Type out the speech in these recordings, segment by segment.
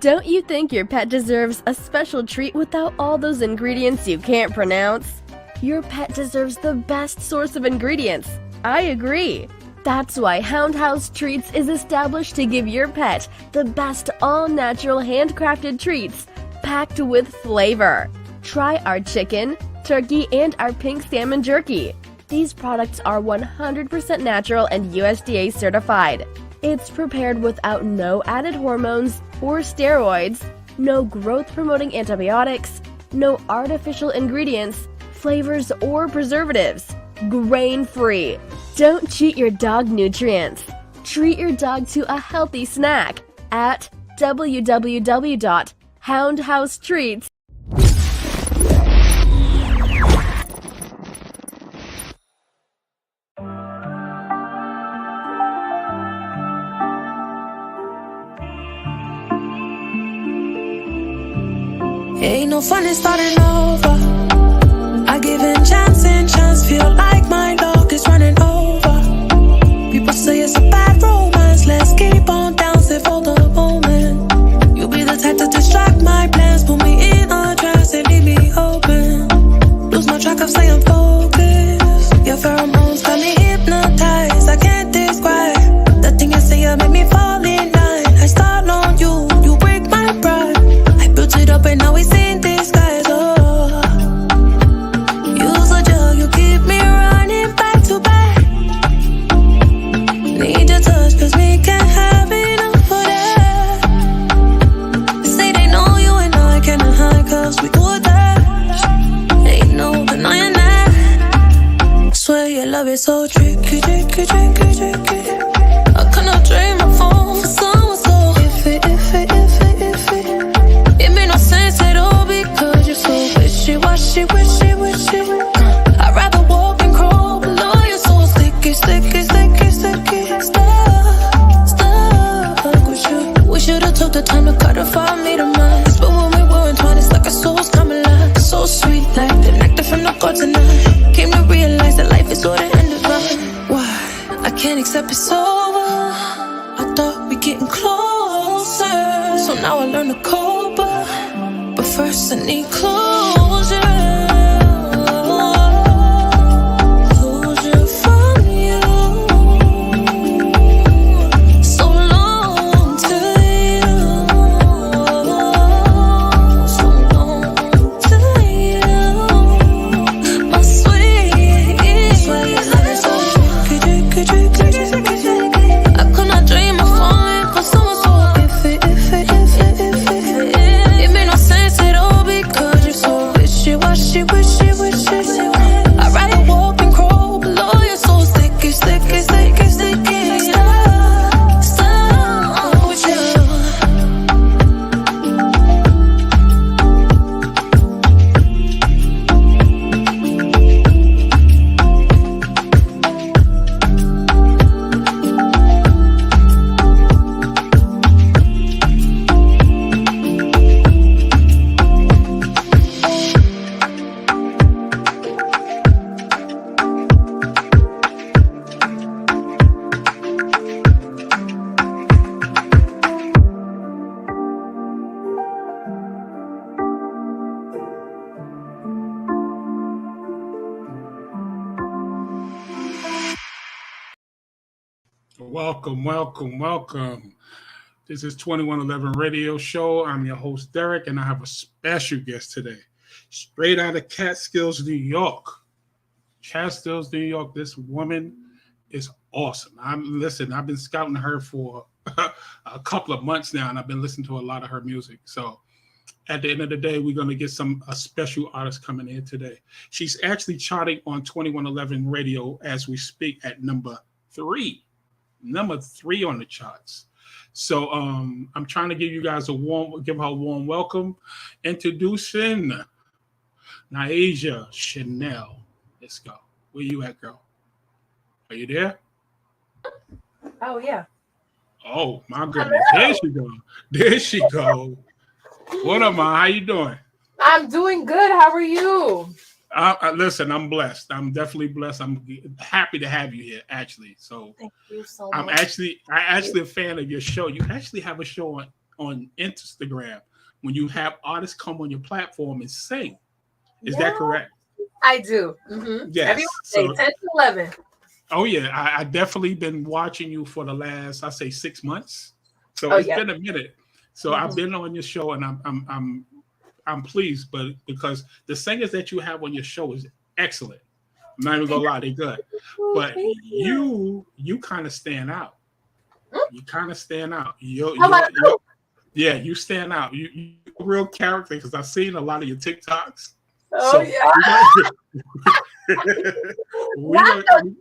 Don't you think your pet deserves a special treat without all those ingredients you can't pronounce? Your pet deserves the best source of ingredients. I agree. That's why Hound House Treats is established to give your pet the best all-natural handcrafted treats packed with flavor. Try our chicken, turkey, and our pink salmon jerky. These products are 100% natural and USDA certified. It's prepared without no added hormones or steroids, no growth-promoting antibiotics, no artificial ingredients, flavors, or preservatives. Grain-free. Don't cheat your dog nutrients. Treat your dog to a healthy snack at www.houndhousetreats. Ain't no fun in starting over. I give in chance and chance. Feel like my dog is running over. People say it's a bad romance. Let's keep on dancing for the moment. You be the type to distract my plans. Put me in a trance and leave me open. Lose my track of staying focused. Your pheromones got me hypnotized. I can't describe the thing you say. You make me fall in line. I start on you. You break my pride. I built it up and now it's in disguise. Love is so tricky, tricky, tricky, tricky. I cannot trade my phone for someone so iffy, iffy, iffy, iffy. It made no sense at all because you're so wishy-washy, wishy, wishy. I'd rather walk and crawl below you're so sticky, sticky, sticky, sticky. Stuck with you. We should've took the time to cut off our meet of minds. But when we were entwined, it's like our souls come alive. So sweet, like the nectar from the gods tonight. Came to realize that life is what it ended right. Why? I can't accept it's over. I thought we getting closer. So now I learn to cope. But first I need closure. Closure from you. So long to you. So long to you. My sweet. I could not dream of falling for someone so iffy, iffy, iffy, iffy. It made no sense at all because you're so wishy-washy, wishy, wishy. I'd rather walk and crawl below you're so sticky, sticky, sticky, sticky. Stuck with you. Welcome, welcome, welcome. This is 2111 Radio Show. I'm your host, Derek, and I have a special guest today. Straight out of Catskills, New York. Catskills, New York. This woman is awesome. I've been scouting her for a couple of months now, and I've been listening to a lot of her music. So at the end of the day, we're going to get a special artist coming in today. She's actually charting on 2111 Radio as we speak at number 3 on the charts. So I'm trying to give you guys give her a warm welcome. Introducing Nyasia Chane'l. Let's go. Where you at, girl? Are you there? Oh yeah. Oh my goodness. Hello. There she go. There she go. What up, man? How you doing? I'm doing good. How are you? Listen, I'm blessed. I'm definitely blessed. I'm happy to have you here, actually. So thank you so I'm much. actually a fan of your show. You actually have a show on Instagram when you have artists come on your platform and sing. Is that correct? I do. Mm-hmm. Yes. Every Wednesday, 10 to 11. Oh yeah, I definitely been watching you for the last, I say, 6 months. So it's been a minute. So I've been on your show, and I'm pleased, but because the singers that you have on your show is excellent. I'm not even gonna lie, they're good. But you kind of stand out. You kind of stand out. Yeah, you stand out. You a real character because I've seen a lot of your TikToks. Oh So, yeah. Not the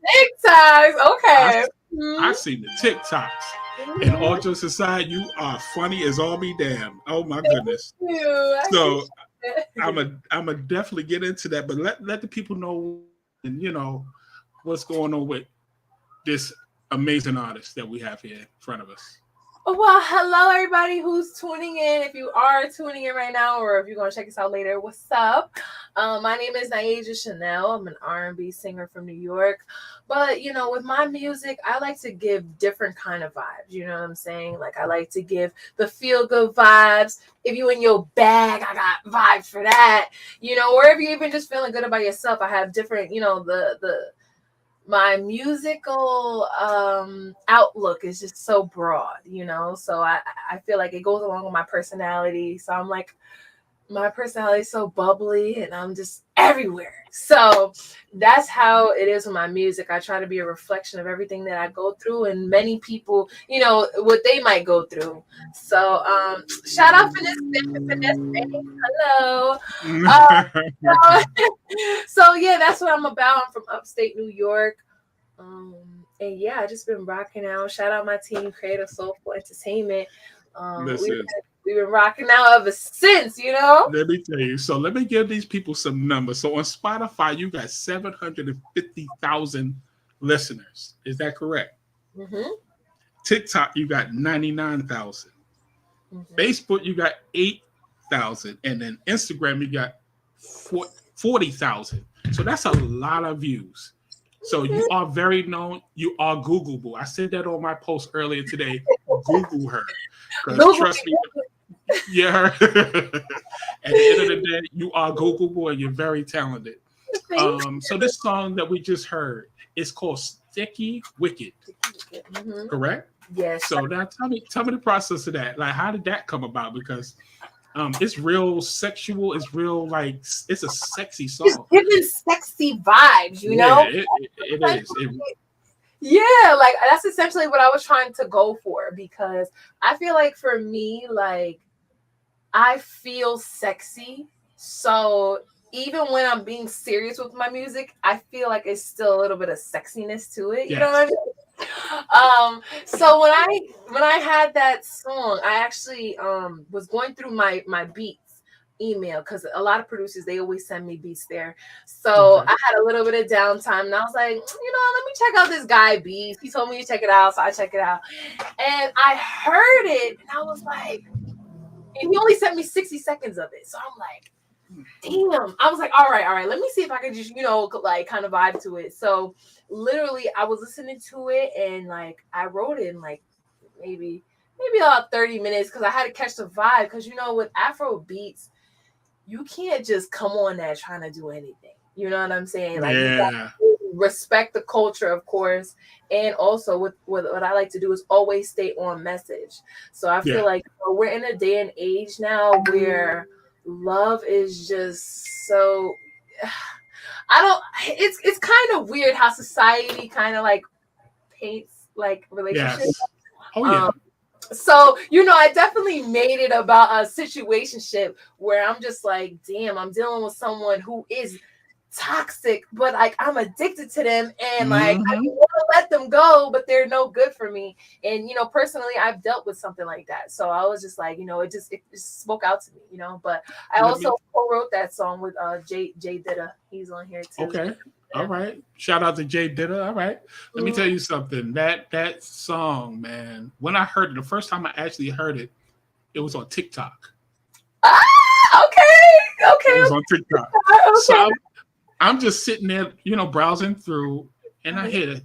TikToks. Okay. I've seen the TikToks. And all jokes aside, you are funny as all be damned. Oh my goodness. So I'm a definitely get into that, but let the people know, and what's going on with this amazing artist that we have here in front of us. Well, hello everybody who's tuning in. If you are tuning in right now, or if you're gonna check us out later, what's up? My name is Nyasia Chane'l. I'm an R&B singer from New York. But with my music, I like to give different kind of vibes. You know what I'm saying? Like I like to give the feel good vibes. If you in your bag, I got vibes for that. Or if you're even just feeling good about yourself, I have different. My musical outlook is just so broad, so I feel like it goes along with my personality. So I'm like, my personality is so bubbly and I'm just everywhere. So that's how it is with my music. I try to be a reflection of everything that I go through, and many people, what they might go through. So shout out for this hello. So yeah, that's what I'm about. I'm from Upstate New York. And yeah, I just been rocking out. Shout out my team, Creative Soulful Entertainment. We've been rocking out ever since, Let me tell you. So let me give these people some numbers. So on Spotify, you got 750,000 listeners. Is that correct? Mm-hmm. TikTok, you got 99,000. Mm-hmm. Facebook, you got 8,000. And then Instagram, you got 40,000. So that's a lot of views. So you are very known. You are Googleable. I said that on my post earlier today. Google her. Because trust me, yeah. At the end of the day, you are Googleable and you're very talented. So this song that we just heard is called Sticky Wicked. Mm-hmm. Correct? Yes. So now tell me the process of that. Like, how did that come about? Because it's real sexual. It's real, like, it's a sexy song. It's giving sexy vibes, It is. Yeah, like that's essentially what I was trying to go for, because I feel like for me, like I feel sexy. So even when I'm being serious with my music, I feel like it's still a little bit of sexiness to it. You know what I mean? So when I had that song, I actually was going through my beats email, because a lot of producers, they always send me beats there. So I had a little bit of downtime and I was like, let me check out this guy beats. He told me to check it out, so I checked it out. And I heard it and I was like, and he only sent me 60 seconds of it. So I'm like, damn. I was like, all right, let me see if I can just, like kind of vibe to it. So literally I was listening to it and like I wrote it in like maybe about 30 minutes, because I had to catch the vibe. Because with Afro beats, you can't just come on that trying to do anything. You know what I'm saying? Like, you gotta respect the culture, of course. And also what I like to do is always stay on message. So I feel like we're in a day and age now where love is just so, it's kind of weird how society kind of like paints like relationships. Yes. Oh yeah. So, I definitely made it about a situationship where I'm just like, damn, I'm dealing with someone who is toxic, but like I'm addicted to them, and like I want to let them go, but they're no good for me. And personally, I've dealt with something like that. So I was just like, it just spoke out to me, But I also co-wrote that song with J Didda. He's on here too. Okay. All right. Shout out to J Didda. All right. Let me tell you something. That song, man, when I heard it, the first time I actually heard it, it was on TikTok. Okay. It was on TikTok. Okay. So I'm just sitting there, browsing through, and I hear it.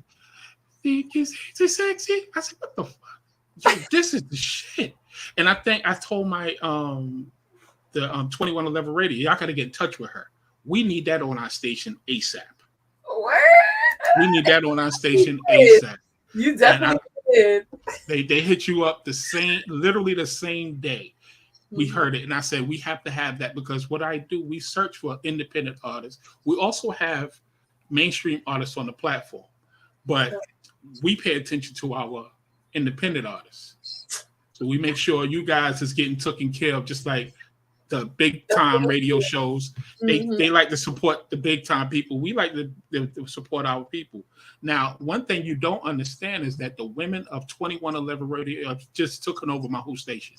Think it's sexy. I said, what the fuck? yo, this is the shit. And I think I told my the 2111 radio, y'all gotta get in touch with her. We need that on our station ASAP. Word? We need that on our station ASAP. You definitely did. They hit you up literally the same day. We heard it, and I said we have to have that because what I do, we search for independent artists. We also have mainstream artists on the platform, but we pay attention to our independent artists. So we make sure you guys is getting taken care of, just like the big time radio shows. They like to support the big time people. We like to support our people. Now, one thing you don't understand is that the women of 2111 radio have just taken over my whole station.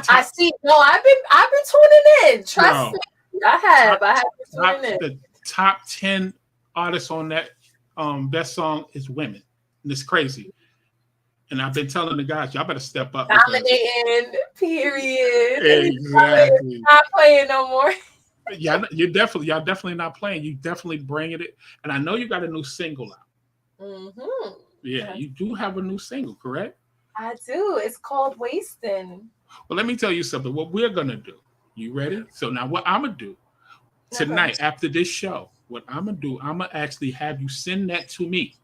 I see. No, I've been tuning in. Trust me, I have been tuning in. The top 10 artists on that best song is women, and it's crazy. And I've been telling the guys, y'all better step up. Dominating, period. Exactly. Not playing no more. Yeah, y'all definitely not playing. You definitely bringing it. And I know you got a new single out. Yeah, you do have a new single, correct? I do. It's called Wasting. Well, let me tell you something. What we're gonna do. You ready? So now, what I'm gonna do tonight after this show, what I'm gonna do, I'm gonna actually have you send that to me.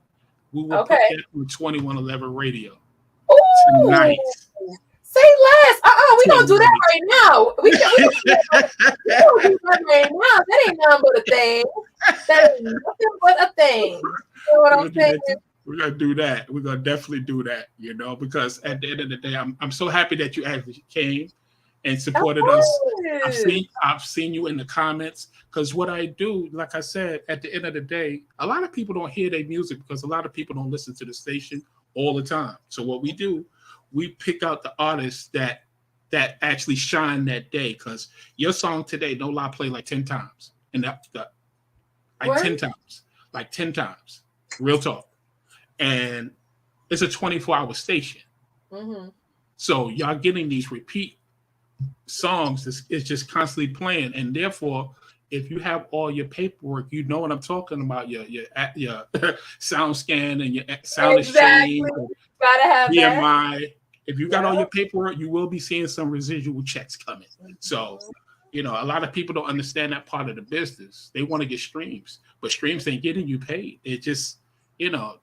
We will put that on 2111 radio tonight. Say less. We don't do that right now. We don't do that right now. That ain't nothing but a thing. That ain't nothing but a thing. You know what I'm saying? We're gonna do that. We're gonna definitely do that, because at the end of the day, I'm so happy that you actually came and supported us. I've seen you in the comments, because what I do, like I said, at the end of the day, a lot of people don't hear their music because a lot of people don't listen to the station all the time. So what we do, we pick out the artists that actually shine that day, because your song today, No Lie, played like 10 times. And 10 times. Real talk. And it's a 24-hour station. So y'all getting these repeat songs is just constantly playing. And therefore, if you have all your paperwork, you know what I'm talking about, your sound scan and your sound exchange, gotta have BMI. That. If you got all your paperwork, you will be seeing some residual checks coming. So, a lot of people don't understand that part of the business. They want to get streams, but streams ain't getting you paid. It just,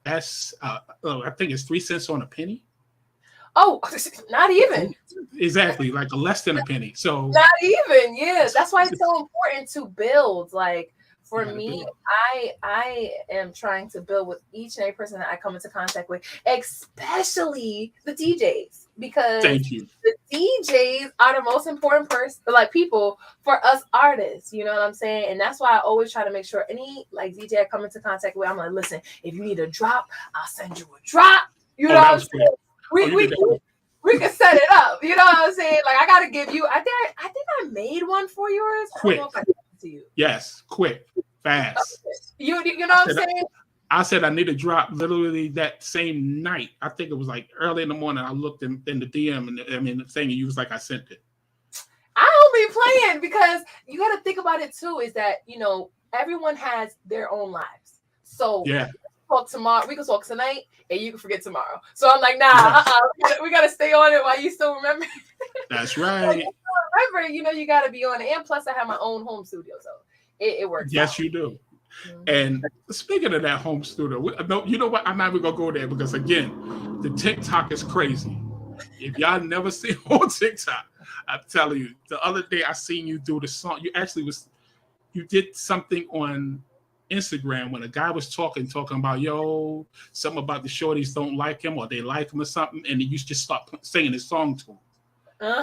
that's I think it's 3 cents on a penny. Oh, not even. Exactly, like less than a penny. So not even, yeah. That's why it's so important to build. Like for me, I am trying to build with each and every person that I come into contact with, especially the DJs, because the DJs are the most important people for us artists. You know what I'm saying? And that's why I always try to make sure any DJ I come into contact with, I'm like, listen, if you need a drop, I'll send you a drop. You know what I'm saying? We can set it up. You know what I'm saying? Like I gotta give you. I think I made one for yours. Quick. I don't know if I gave it to you. Yes, quick, fast. Okay. You know what I'm saying? I said I need a drop literally that same night. I think it was like early in the morning. I looked in the DM and the thing, and you was like, I sent it. I don't be playing, because you got to think about it too. Is that everyone has their own lives. So yeah. Talk tomorrow. We can talk tonight, and you can forget tomorrow. So I'm like, nah, we gotta stay on it while you still remember. That's right. Remember, you gotta be on it. And plus, I have my own home studio, so it works. Yes, out. You do. And speaking of that home studio, you know what? I'm not even gonna go there because again, the TikTok is crazy. If y'all never seen on TikTok, I'm telling you, the other day I seen you do the song. You did something on Instagram when a guy was talking about something about the shorties don't like him or they like him or something, and you just start singing his song to him.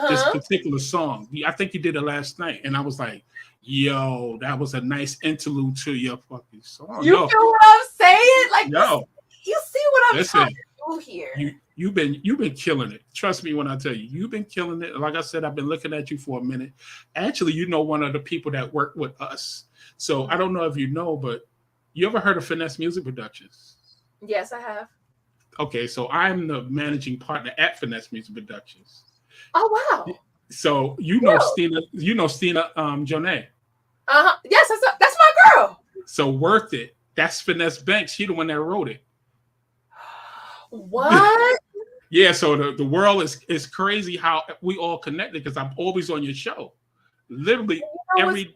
This particular song. I think you did it last night, and I was like, yo, that was a nice interlude to your fucking song. You feel what I'm saying? Like, you see what I'm trying to do here. You've been killing it. Trust me when I tell you, you've been killing it. Like I said, I've been looking at you for a minute. Actually, one of the people that work with us. So I don't know if you know, but you ever heard of Finesse Music Productions? Yes, I have. Okay, so I'm the managing partner at Finesse Music Productions. Oh wow! So Stina, Jonet. Yes, that's my girl. So Worth It. That's Finesse Banks. She the one that wrote it. What? Yeah, so the world is crazy how we all connected because I'm always on your show, literally every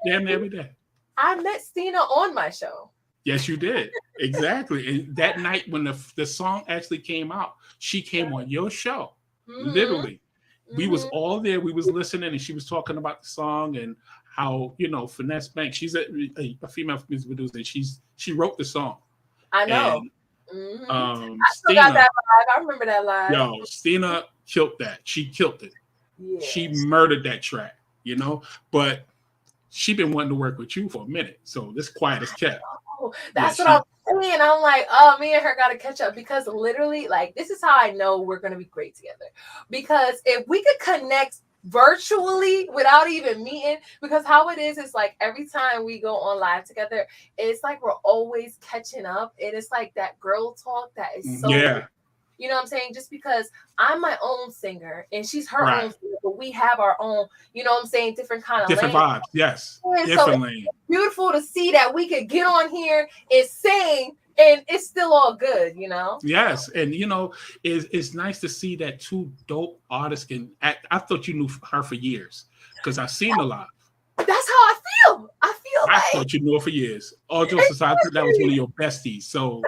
day. I met Stina on my show. Yes, you did. Exactly. And that night when the song actually came out, she came on your show. Mm-hmm. Literally. We was all there. We was listening and she was talking about the song and how, Finesse Banks, she's a female music producer. She wrote the song. I know. And I still got Stina, that live. I remember that live. Stina killed that. She killed it. Yeah. She murdered that track, but she been wanting to work with you for a minute. So this quiet as kept. That's what I'm saying. I'm like, oh, me and her got to catch up because literally, like, this is how I know we're going to be great together. Because if we could connect virtually without even meeting, because how it is like every time we go on live together, it's like we're always catching up. And it's like that girl talk that is so yeah. You know what I'm saying? Just because I'm my own singer and she's her Right. own singer, but we have our own, you know what I'm saying, different kind of different vibes. Yes. And different so lane. It's beautiful to see that we could get on here and sing and it's still all good, Yes. And it's nice to see that two dope artists can act. I thought you knew her for years because I've seen a lot. That's how I feel. I thought you knew her for years. All jokes aside, that was one of your besties. So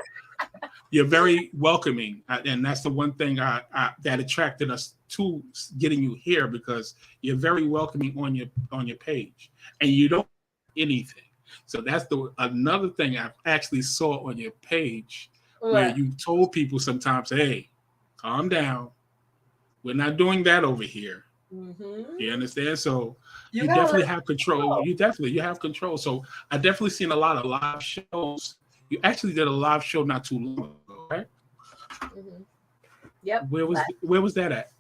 you're very welcoming, and that's the one thing that attracted us to getting you here because you're very welcoming on your page, and you don't do anything. So that's another thing I actually saw on your page where you told people sometimes, "Hey, calm down. We're not doing that over here." Mm-hmm. You understand? So you definitely have control. You have control. So I definitely seen a lot of live shows. You actually did a live show not too long ago, right? Mm-hmm. Yep. Where was that at?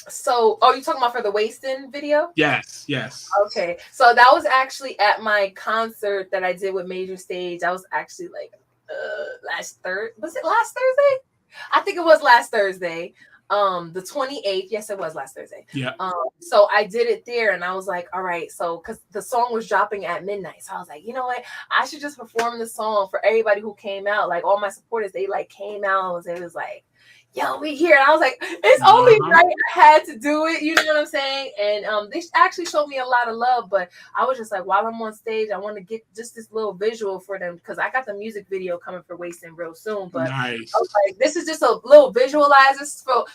So, you talking about for the Wasting video? Yes. Okay. So that was actually at my concert that I did with Major Stage. I was actually like was it last Thursday? I think it was last Thursday. The 28th. Yes, it was last Thursday. Yeah. So I did it there and I was like, all right, so because the song was dropping at midnight. So I was like, you know what? I should just perform the song for everybody who came out. Like all my supporters, they like came out and it was like, yo, we here. And I was like, it's only right. I had to do it. You know what I'm saying? And they actually showed me a lot of love, but I was just like, while I'm on stage, I want to get just this little visual for them because I got the music video coming for Wasting real soon. But nice. I was like, this is just a little visualizer.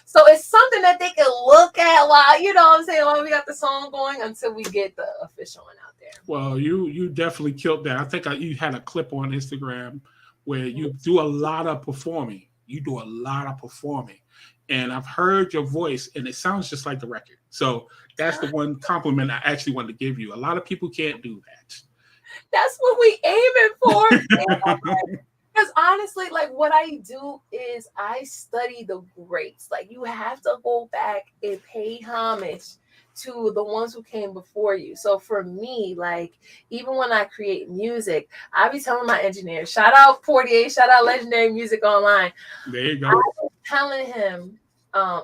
So it's something that they can look at while, you know what I'm saying, while we got the song going until we get the official one out there. Well, you definitely killed that. I think you had a clip on Instagram where you do a lot of performing. You do a lot of performing, and I've heard your voice, and it sounds just like the record. So that's the one compliment I actually wanted to give you. A lot of people can't do that. That's what we aiming for. Because honestly, like what I do is I study the greats. Like you have to go back and pay homage to the ones who came before you. So for me, like even when I create music, I be telling my engineer, shout out 48, shout out Legendary Music Online. There you go. I be telling him,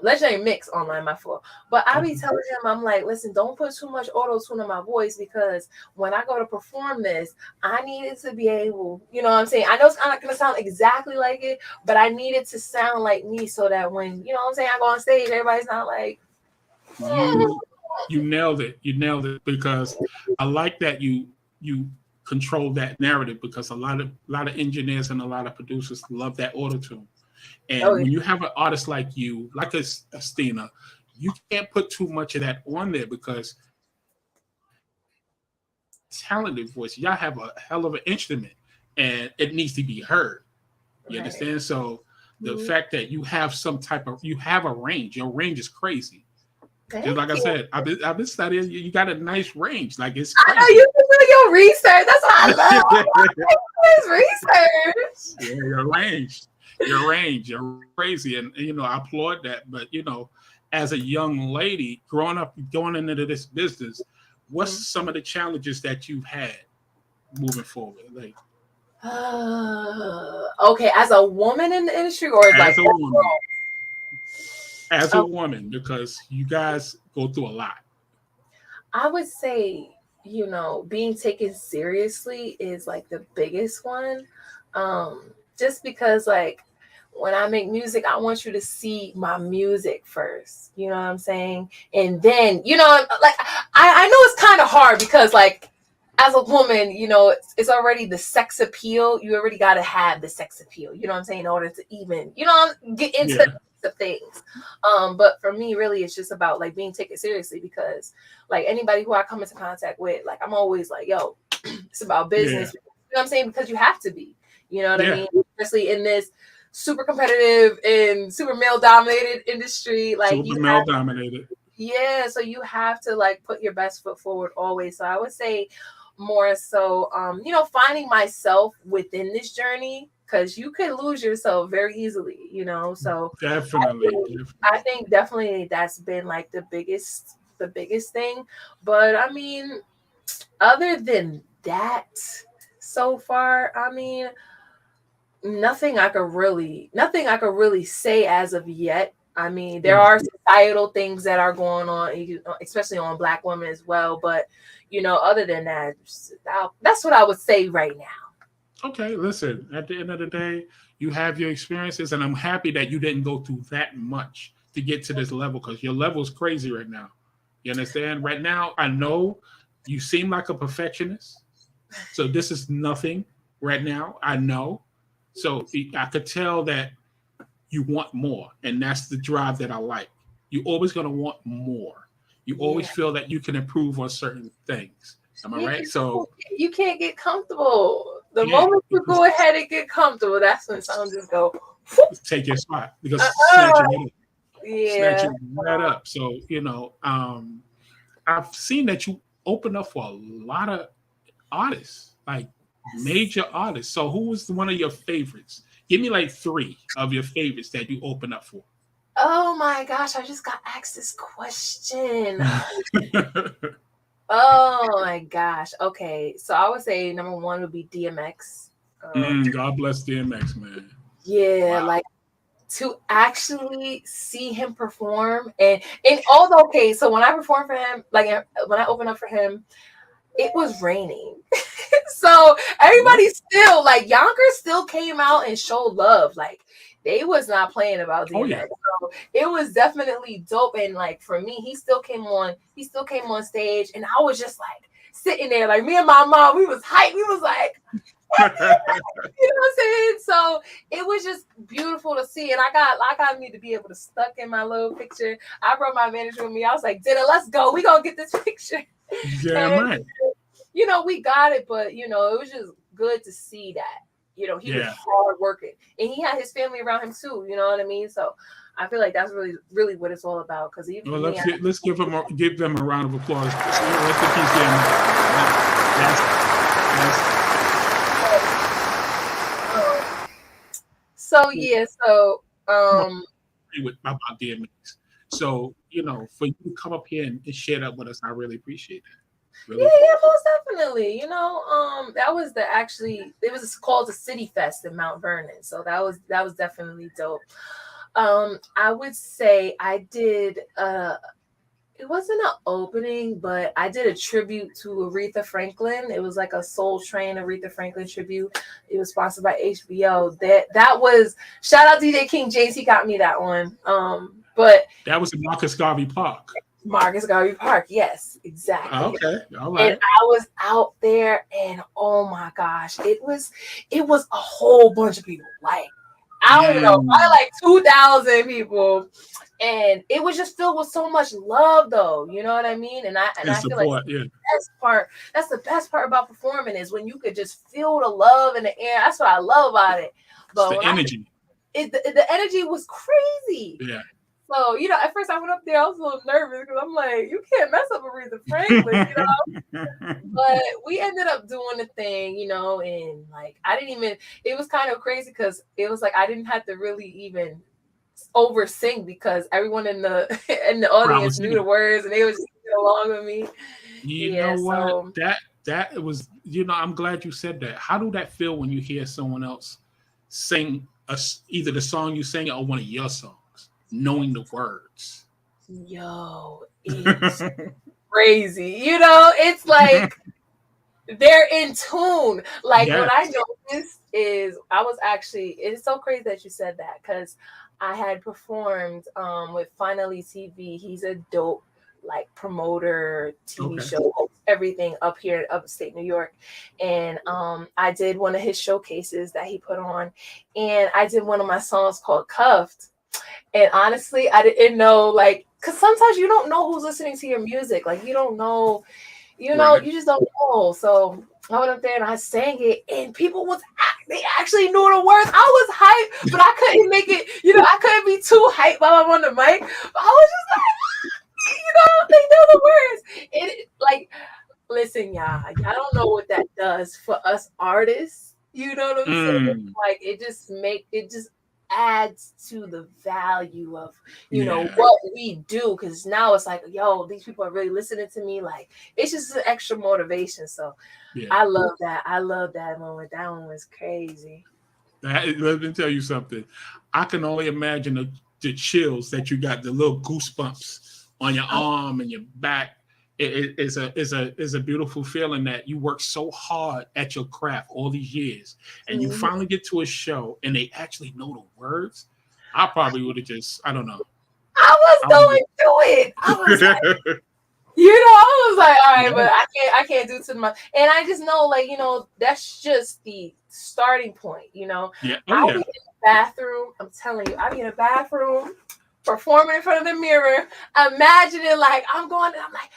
Legendary Mix Online, my fault. But I be telling him, I'm like, listen, don't put too much auto-tune on my voice because when I go to perform this, I need it to be able, you know what I'm saying? I know it's not going to sound exactly like it, but I need it to sound like me so that when, you know what I'm saying, I go on stage, everybody's not like, You nailed it. You nailed it because I like that you control that narrative because a lot of engineers and a lot of producers love that auto-tune. And when you have an artist like you, like a Stina, you can't put too much of that on there because talented voice. Y'all have a hell of an instrument and it needs to be heard. You understand? So the fact that you have you have a range, your range is crazy. Just like I said, I've been studying. You got a nice range. Like it's crazy. I know you can do your research. That's what I love. Research. Yeah, your range, you're crazy, and I applaud that. But as a young lady growing up, going into this business, what's some of the challenges that you've had moving forward? Like, okay, as a woman in the industry, or as a woman. As a woman, because you guys go through a lot. I would say, being taken seriously is like the biggest one. Just because like when I make music, I want you to see my music first. You know what I'm saying? And then, you know, like I know it's kind of hard because like as a woman, you know, it's already the sex appeal. You already got to have the sex appeal. You know what I'm saying? In order to even, you know, get into the things. But for me, really, it's just about like being taken seriously because like anybody who I come into contact with, like I'm always like, yo, it's about business. You know what I'm saying? Because you have to be. You know what I mean? Especially in this super competitive and super male dominated industry. Like super male dominated. Yeah. So you have to like put your best foot forward always. So I would say more so, you know, finding myself within this journey because you could lose yourself very easily, you know. So definitely. I think definitely that's been like the biggest thing. But I mean, other than that, so far, I mean, nothing I could really say as of yet. I mean, there are societal things that are going on, especially on Black women as well. But, you know, other than that, that's what I would say right now. Okay, listen, at the end of the day, you have your experiences, and I'm happy that you didn't go through that much to get to this level because your level is crazy right now. You understand? Right now, I know you seem like a perfectionist. So this is nothing right now. I know. So I could tell that you want more, and that's the drive that I like. You're always going to want more. You always feel that you can improve on certain things. Am I right? So you can't get comfortable. The moment you go ahead and get comfortable, that's when some just go take your spot because snatching right up. So you know, I've seen that you open up for a lot of artists, like major artists. So who was one of your favorites? Give me like 3 of your favorites that you open up for. Oh my gosh, I just got asked this question. Oh my gosh. Okay, so I would say number 1 would be DMX. God bless DMX, man. Yeah, like to actually see him perform and although okay, so when I performed for him, like when I opened up for him, it was raining. So everybody still like Yonkers still came out and showed love. Like they was not playing about DMX. So it was definitely dope. And like for me, he still came on stage and I was just like sitting there, like me and my mom, we was hyped. We was like, you know what I'm saying? So it was just beautiful to see. And I got me to be able to stuck in my little picture. I brought my manager with me. I was like, Dinner, let's go. We gonna get this picture. Yeah, right. You know, we got it, but you know, it was just good to see that. You know, he was hard working, and he had his family around him too. You know what I mean? So I feel like that's really, really what it's all about. Because even let's give them a round of applause. Let's keep about DMX. So you know, for you to come up here and share that with us, I really appreciate that. Really? Yeah, most definitely. You know, that was it was called the City Fest in Mount Vernon. So that was definitely dope. I would say I did it wasn't an opening, but I did a tribute to Aretha Franklin. It was like a Soul Train Aretha Franklin tribute. It was sponsored by HBO. That was shout out DJ King James. He got me that one. But that was in Marcus Garvey Park. Marcus Garvey Park, yes, exactly. Okay, all right. And I was out there, and oh my gosh, it was a whole bunch of people. Like I don't know, probably like 2,000 people, and it was just filled with so much love, though. You know what I mean? And I feel like that's the best part about performing is when you could just feel the love in the air. That's what I love about it. But the energy, the energy was crazy. Yeah. So, you know, at first I went up there, I was a little nervous because I'm like, you can't mess up Aretha Franklin, you know? But we ended up doing the thing, you know, and like, it was kind of crazy because it was like, I didn't have to really even over sing because everyone in the audience knew the words and they was singing along with me. You know what? That was, you know, I'm glad you said that. How do that feel when you hear someone else sing either the song you sing or one of your songs? Knowing the words. Yo, it's crazy. You know, it's like they're in tune. Like Yes. what I noticed is I was actually, it's so crazy that you said that because I had performed with Finally TV. He's a dope like promoter, TV Okay. show, everything up here in upstate New York. And I did one of his showcases that he put on, and I did one of my songs called Cuffed. And honestly, I didn't know, like, because sometimes you don't know who's listening to your music. Like, you don't know, Right. you just don't know. So I went up there and I sang it, and people they actually knew the words. I was hyped, but I couldn't make it, I couldn't be too hyped while I'm on the mic. But I was just like, they know the words. Like, listen, y'all don't know what that does for us artists. You know what I'm saying? Like, it just adds to the value of what we do, because now it's like, yo, these people are really listening to me. Like, it's just an extra motivation. So I love that moment. That one was crazy. Let me tell you something. I can only imagine the chills that you got, the little goosebumps on your arm and your back. It's a beautiful feeling that you work so hard at your craft all these years, and you finally get to a show and they actually know the words. I probably would have just, I don't know. I was going through it. I was like, I was like, all right, but I can't do too much. And I just know, like, that's just the starting point, I'll be in the bathroom. I'm telling you, I'll be in the bathroom performing in front of the mirror, imagining like I'm going, and I'm like,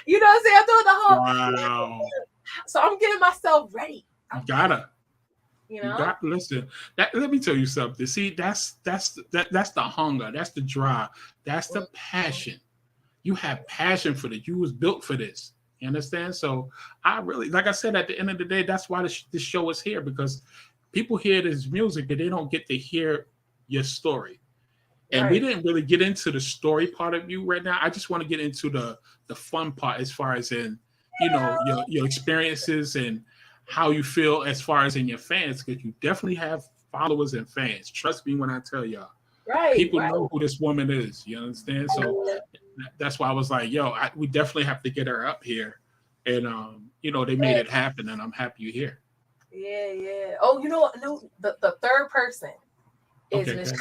what I'm saying? I'm doing the whole. Wow. So I'm getting myself ready. You gotta listen. Let me tell you something. See, that's the hunger. That's the drive. That's the passion. You have passion for this. You was built for this. You understand? So I really, like I said, at the end of the day, that's why this show is here, because people hear this music, but they don't get to hear your story. And we didn't really get into the story part of you right now. I just want to get into the fun part, as far as in, your experiences and how you feel as far as in your fans, because you definitely have followers and fans. Trust me when I tell y'all. People know who this woman is. You understand? So that's why I was like, we definitely have to get her up here. And, they made it happen, and I'm happy you're here. Yeah. Oh, the third person is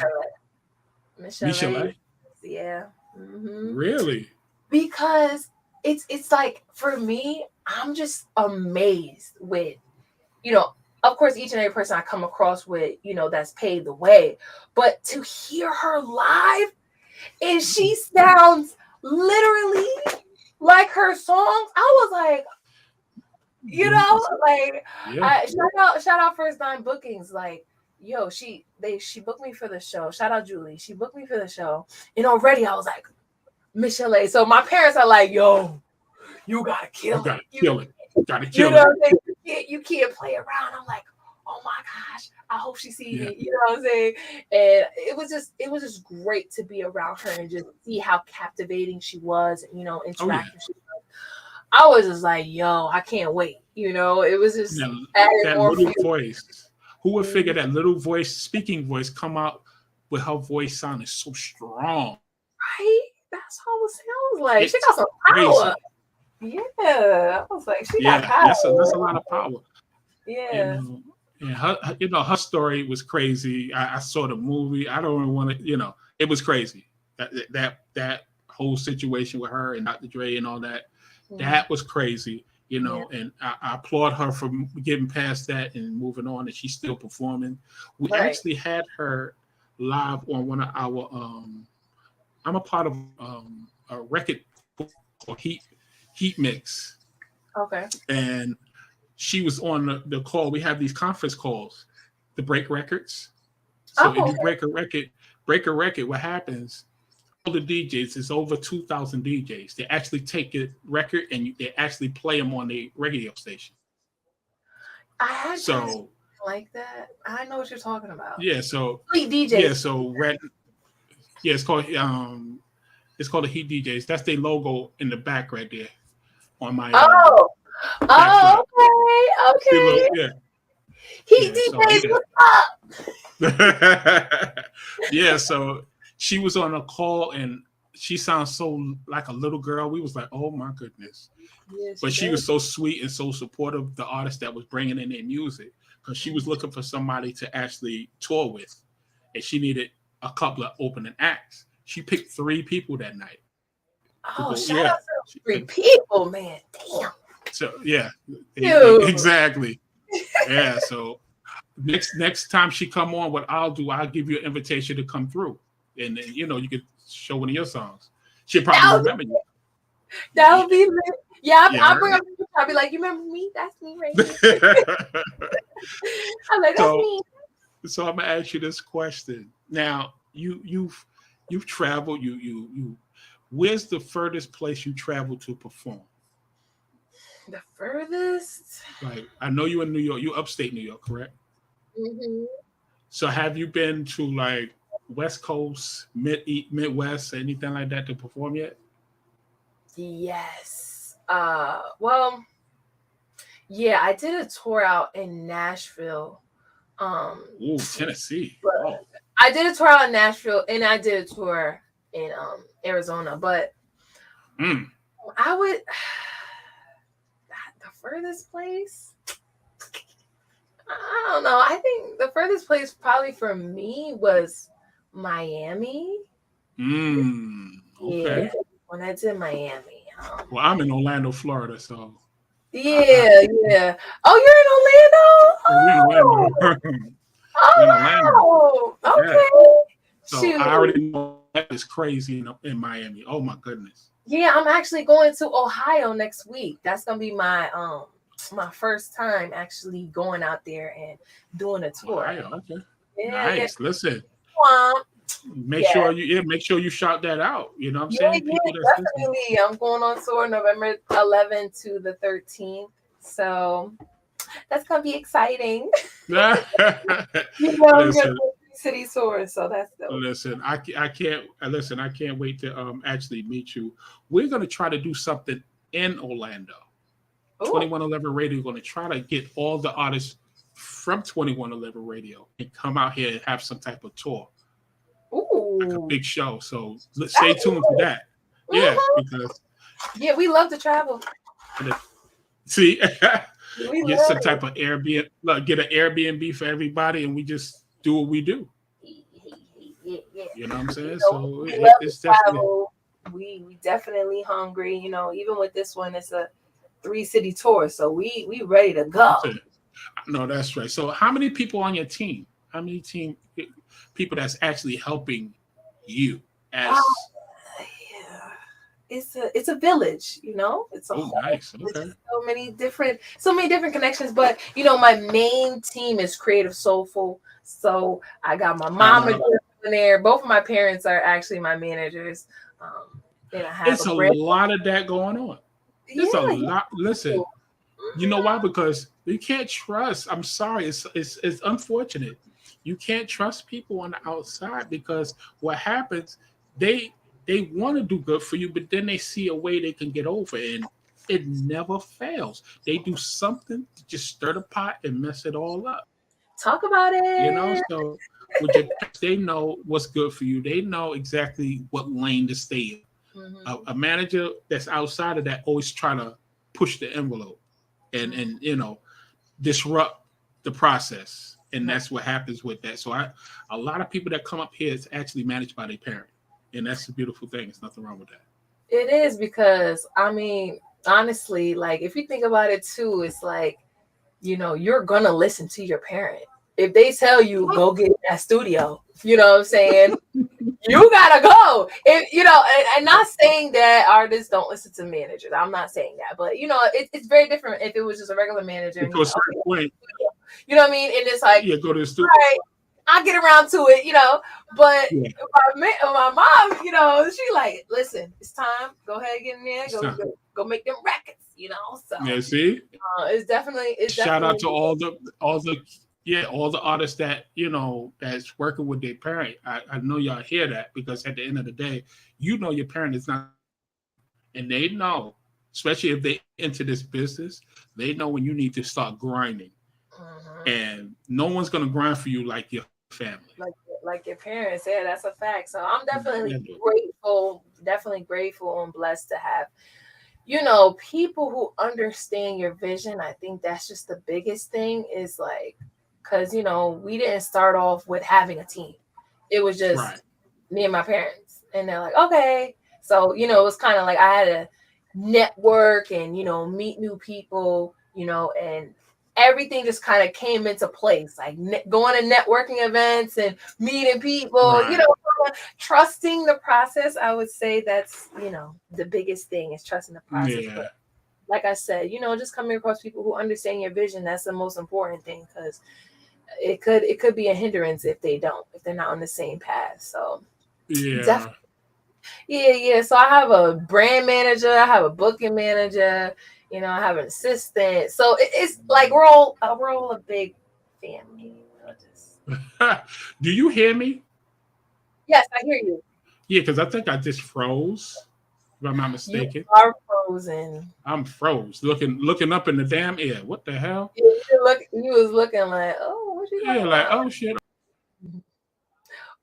Michelle. Yeah. Mm-hmm. Really? Because it's like, for me, I'm just amazed with, of course, each and every person I come across with, that's paved the way. But to hear her live, and she sounds literally like her songs, I was like, shout out First Nine Bookings. Like, yo, she booked me for the show. Shout out Julie. She booked me for the show. And already I was like, Michelle A. So my parents are like, yo, you gotta kill it. Gotta kill it. You can't play around. I'm like, oh my gosh, I hope she sees me. You know what I'm saying? And it was just great to be around her and just see how captivating she was, interactive she was. I was just like, yo, I can't wait. It was just that little voice. Who would figure that little voice, speaking voice, come out with her voice sounding so strong? Right? That's how it sounds like. She got some power. Crazy. Yeah. I was like, she got power. That's a lot of power. Yeah. And her story was crazy. I saw the movie. I don't even want to, it was crazy. That whole situation with her and Dr. Dre and all that, that was crazy. And I applaud her for getting past that and moving on, and she's still performing. We actually had her live on one of our, I'm a part of a record called Heat Mix. Okay. And she was on the call. We have these conference calls to break records. So if you break a record, what happens? All the DJs, it's over 2,000 DJs. They actually take a record and they actually play them on the radio station. I had something like that. I know what you're talking about. Yeah, so DJs. Yeah, so it's called the Heat DJs. That's their logo in the back right there on my. Okay. Yeah. Heat DJs, what's up? Yeah, so she was on a call, and she sounds so like a little girl. We was like, oh my goodness. Yeah, But she was so sweet and so supportive of the artist that was bringing in their music, because she was looking for somebody to actually tour with, and she needed a couple of opening acts. She picked 3 people that night. Oh, shout out to 3 people, man. Damn. So yeah, Dude. exactly. Yeah. So next time she come on, what I'll do, I'll give you an invitation to come through, and then, you know, you could show one of your songs. She'll probably remember you. That would be lit. Yeah, I'll bring up. I'll be like, you remember me? That's me right here. I'm like, that's me. So I'm gonna ask you this question. Now, you've traveled. You. Where's the furthest place you traveled to perform? The furthest? Like, I know you're in New York. You upstate New York, correct? Mm-hmm. So have you been to like West Coast, Midwest, anything like that to perform yet? Yes. Well, yeah, I did a tour out in Nashville. Ooh, Tennessee. Oh. I did a tour out in Nashville, and I did a tour in Arizona. But I would the furthest place. I don't know. I think the furthest place probably for me was Miami. Okay. Yeah, when I did Miami. Well, I'm in Orlando, Florida, so. Yeah. Oh, you're in Orlando? Oh, okay. Yeah. So Shoot. I already know that is crazy in Miami. Oh my goodness. Yeah, I'm actually going to Ohio next week. That's gonna be my first time actually going out there and doing a tour. Ohio, okay. Yeah, nice. Yeah. Listen. Make sure you shout that out. You know what I'm saying? Definitely. I'm going on tour November 11th to the 13th. So that's gonna be exciting. Listen, city tour, so that's dope. Listen, I can't wait to actually meet you. We're gonna try to do something in Orlando. Ooh. 2111 Radio is gonna try to get all the artists from 2111 Radio and come out here and have some type of tour. Ooh. Like a big show. So stay tuned for that. Yeah, because we love to travel. See, get some type of Airbnb, get an Airbnb for everybody, and we just do what we do. You know what I'm saying? So it's definitely we definitely hungry. You know, even with this one, it's a 3-city tour, so we ready to go. No, that's right. So how many people on your team? How many people that's actually helping you as? It's a village, you know. It's a nice. Okay. So many different connections, but you know, my main team is Creative Soulful. So I got my mom in there. Both of my parents are actually my managers. And I have it's a lot of that going on. It's a lot. Listen, you know why? Because you can't trust. I'm sorry. It's unfortunate. You can't trust people on the outside, because what happens, they want to do good for you, but then they see a way they can get over, and it never fails. They do something to just stir the pot and mess it all up. Talk about it. You know, so they know what's good for you. They know exactly what lane to stay in. Mm-hmm. A manager that's outside of that always try to push the envelope and you know, disrupt the process, and that's what happens with that. So a lot of people that come up here is actually managed by their parent, and that's a beautiful thing. There's nothing wrong with that. It is, because I mean, honestly, like if you think about it too, it's like, you know, you're gonna listen to your parent. If they tell you go get in that studio, you know what I'm saying? You gotta go. If you know, and not saying that artists don't listen to managers. I'm not saying that, but you know, it's very different if it was just a regular manager. To a certain point. You know what I mean? And it's like, go to the studio. Right, I'll get around to it, you know. But my mom, you know, she like, listen, it's time. Go ahead, get in there. Go make them records, you know. So yeah, see, it's definitely shout out to all the artists that, you know, that's working with their parent. I know y'all hear that, because at the end of the day, you know, your parent is not, and they know, especially if they into this business, they know when you need to start grinding. And no one's gonna grind for you like your family. like your parents. Yeah, that's a fact. So I'm definitely grateful and blessed to have, people who understand your vision. I think that's just the biggest thing is like, because, we didn't start off with having a team. It was just me and my parents. And they're like, okay. So, it was kind of like I had to network and, meet new people, and everything just kind of came into place, like going to networking events and meeting people, trusting the process. I would say that's, the biggest thing is trusting the process. Yeah. But like I said, just coming across people who understand your vision, that's the most important thing, because it could be a hindrance if they're not on the same path. So definitely. Yeah. So I have a brand manager, I have a booking manager, I have an assistant. So it's like we're all a big family. Do you hear me? Yes, I hear you. Yeah, because I think I just froze, if I'm not mistaken. You are frozen. I'm froze, looking up in the damn air. What the hell? Yeah, you was looking like, oh, what you Yeah, like, oh shit.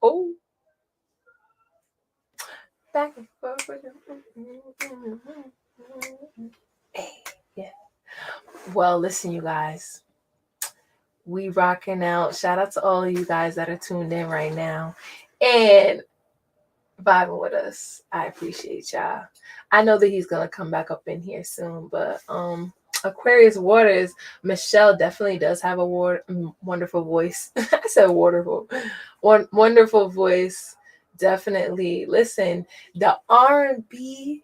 Oh. Back and forth. Hey, yeah. Well, listen, you guys. We rocking out. Shout out to all of you guys that are tuned in right now and vibing with us. I appreciate y'all. I know that he's gonna come back up in here soon, but Aquarius Waters, Michelle definitely does have a wonderful voice. I said wonderful voice. Definitely. Listen, the R&B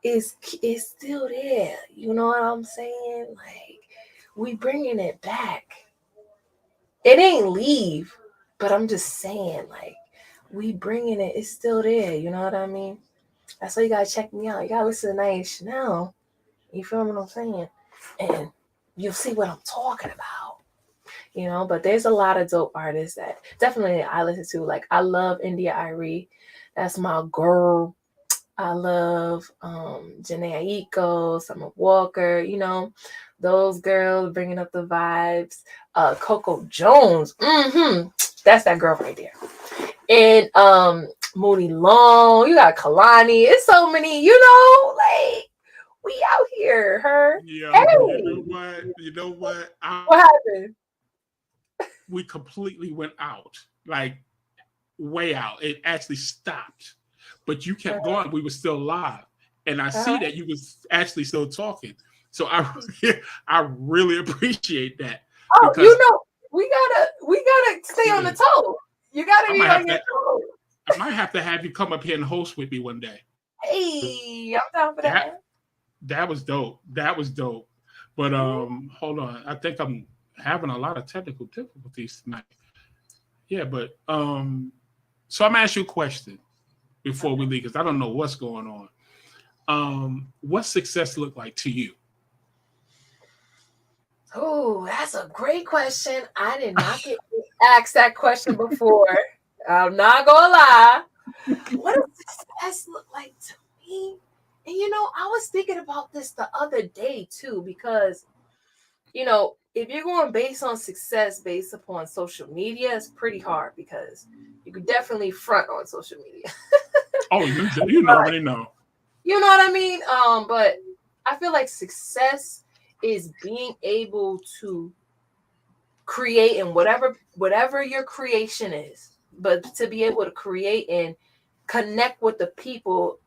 is still there. You know what I'm saying? Like, we bringing it back. It ain't leave, but I'm just saying, like, we bringing it. It's still there. You know what I mean? That's why you gotta check me out. You gotta listen to Nyasia Chane'l. You feel what I'm saying? And you'll see what I'm talking about. But there's a lot of dope artists that definitely I listen to. Like, I love India Irie. That's my girl. I love Janae Aiko, Summer Walker, those girls bringing up the vibes. Coco Jones. That's that girl right there. And Mooney Long. You got Kalani. It's so many, like, we out here. Her. Yeah, hey. You know what? What happened? We completely went out, like way out. It actually stopped, but you kept going. We were still live, and I see that you was actually still talking. So I really appreciate that. Oh, we gotta stay on the toe. You gotta be on your toe. I might have to have you come up here and host with me one day. Hey, I'm down for that. That was dope. But hold on. I think I'm having a lot of technical difficulties tonight. Yeah, but so I'm gonna ask you a question before we leave, because I don't know what's going on. What success look like to you? Oh, that's a great question. I did not get asked that question before. I'm not gonna lie. What does success look like to me? And I was thinking about this the other day too, because if you're going based on success based upon social media, it's pretty hard, because you could definitely front on social media. Oh, you already know. You know what I mean? But I feel like success is being able to create in whatever your creation is, but to be able to create and connect with the people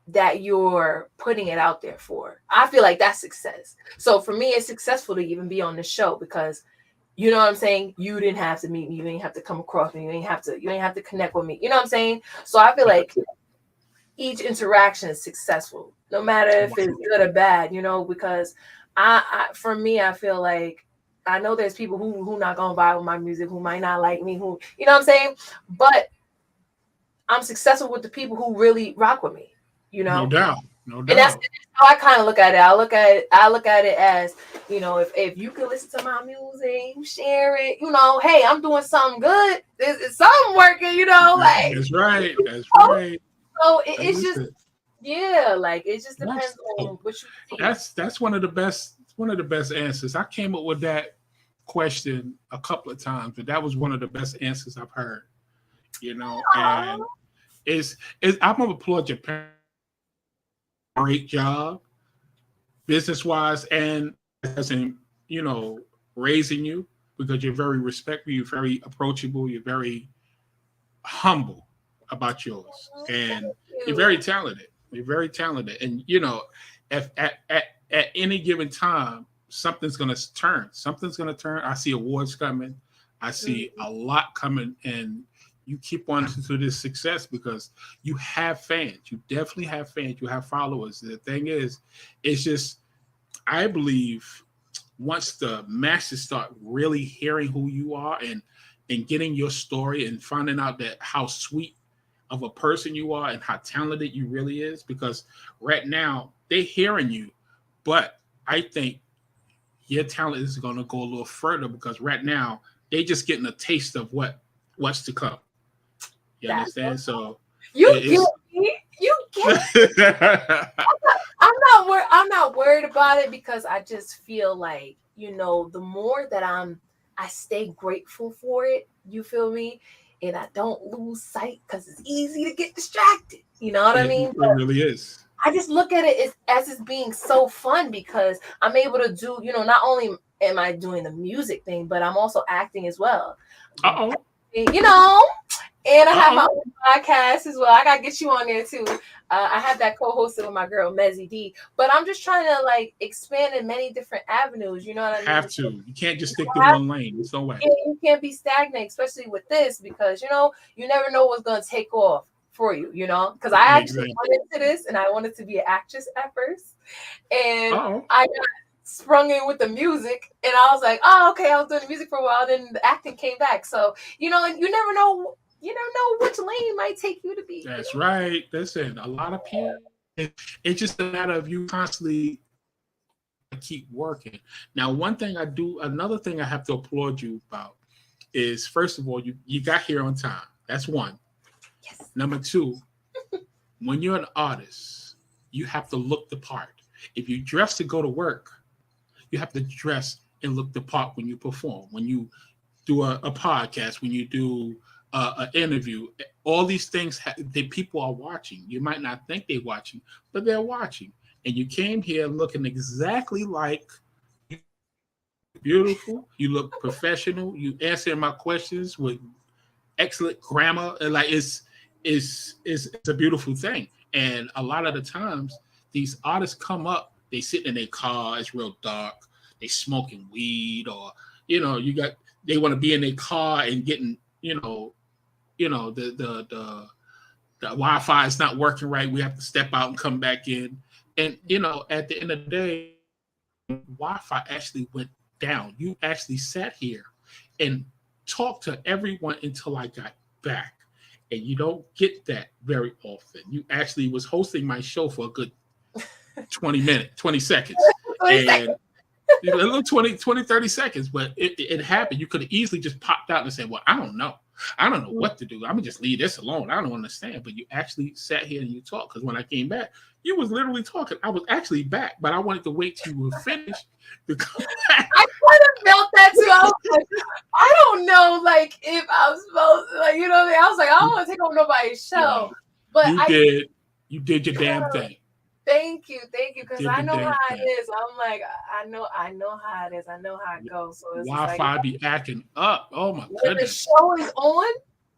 that you're putting it out there for. I feel like that's success. So for me, it's successful to even be on the show, because you know what I'm saying? You didn't have to meet me. You didn't have to come across me. You didn't have to connect with me. You know what I'm saying? So I feel like each interaction is successful, no matter if it's good or bad, because for me, I feel like I know there's people who not going to vibe with my music, who might not like me, who, you know what I'm saying? But I'm successful with the people who really rock with me. No doubt. And that's how I kind of look at it. I look at it as, if you can listen to my music, you share it, hey, I'm doing something good. It's something working, like. That's right. So it's just, like, it just depends on what you think. That's one of the best answers. I came up with that question a couple of times, but that was one of the best answers I've heard. and it's I'm gonna applaud your parents. Great job, business wise, and as in raising you because you're very respectful, you're very approachable, you're very humble about yours, and you're very talented. You're very talented, and if at any given time something's gonna turn. Something's gonna turn. I see awards coming. I see a lot coming, and you keep on to this success because you have fans. You definitely have fans. You have followers. The thing is, it's just I believe once the masses start really hearing who you are and getting your story and finding out that how sweet of a person you are and how talented you really is, because right now they're hearing you, but I think your talent is going to go a little further because right now they're just getting a taste of what's to come. You understand? So you get me. You get me. I'm not worried about it because I just feel like, the more that I stay grateful for it, you feel me? And I don't lose sight because it's easy to get distracted. You know what I mean? It really is. I just look at it as it's being so fun because I'm able to do, not only am I doing the music thing, but I'm also acting as well. And I have my own podcast as well. I gotta get you on there too. I have that co-hosted with my girl Mezzy D. But I'm just trying to expand in many different avenues. You know what I mean? Have to. You can't just stick to one lane. There's no way. You can't be stagnant, especially with this, because you never know what's gonna take off for you. Because I actually went into this and I wanted to be an actress at first, and I got sprung in with the music, and I was like, oh, okay, I was doing the music for a while, then the acting came back. So you never know. You don't know which lane might take you to be. That's right. Listen, a lot of people, it's just a matter of you constantly keep working. Now, another thing I have to applaud you about is, first of all, you got here on time. That's one. Yes. Number two, when you're an artist, you have to look the part. If you dress to go to work, you have to dress and look the part when you perform, when you do a podcast, when you do an interview. All these things that people are watching. You might not think they're watching, but they're watching. And you came here looking exactly like you. Beautiful. You look professional. You answer my questions with excellent grammar. And it's a beautiful thing. And a lot of the times, these artists come up. They sit in their car. It's real dark. They smoking weed, or they want to be in their car and getting the Wi-Fi is not working right. We have to step out and come back in. And, at the end of the day, Wi-Fi actually went down. You actually sat here and talked to everyone until I got back. And you don't get that very often. You actually was hosting my show for a good 20 seconds. And a little 20, 30 seconds, but it happened. You could have easily just popped out and said, well, I don't know what to do. I'm gonna just leave this alone. I don't understand. But you actually sat here and you talked, because when I came back, you was literally talking. I was actually back, but I wanted to wait till you were finished. Because I kind of felt that too. I was like, I don't know, if I was supposed to, I was like, I don't want to take over nobody's show. But you did your damn thing. Thank you, because I know how it is. I'm like, I know how it is. I know how it goes. So it's Wi-Fi be acting up. Oh my goodness!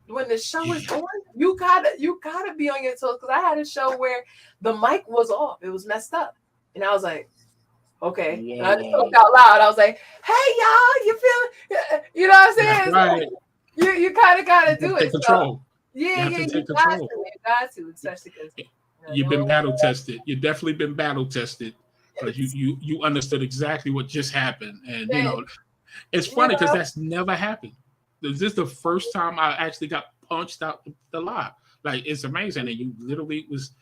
When the show is on, you gotta be on your toes. Because I had a show where the mic was off. It was messed up, and I was like, okay. And I just spoke out loud. I was like, hey y'all, you feeling? You know what I'm saying? Right. So you kind of gotta do it. Take control. Yeah, you got to, especially because. You've been battle tested. You've definitely been battle tested, because you understood exactly what just happened. And it's funny because that's never happened. This is the first time I actually got punched out the live. It's amazing. And you literally was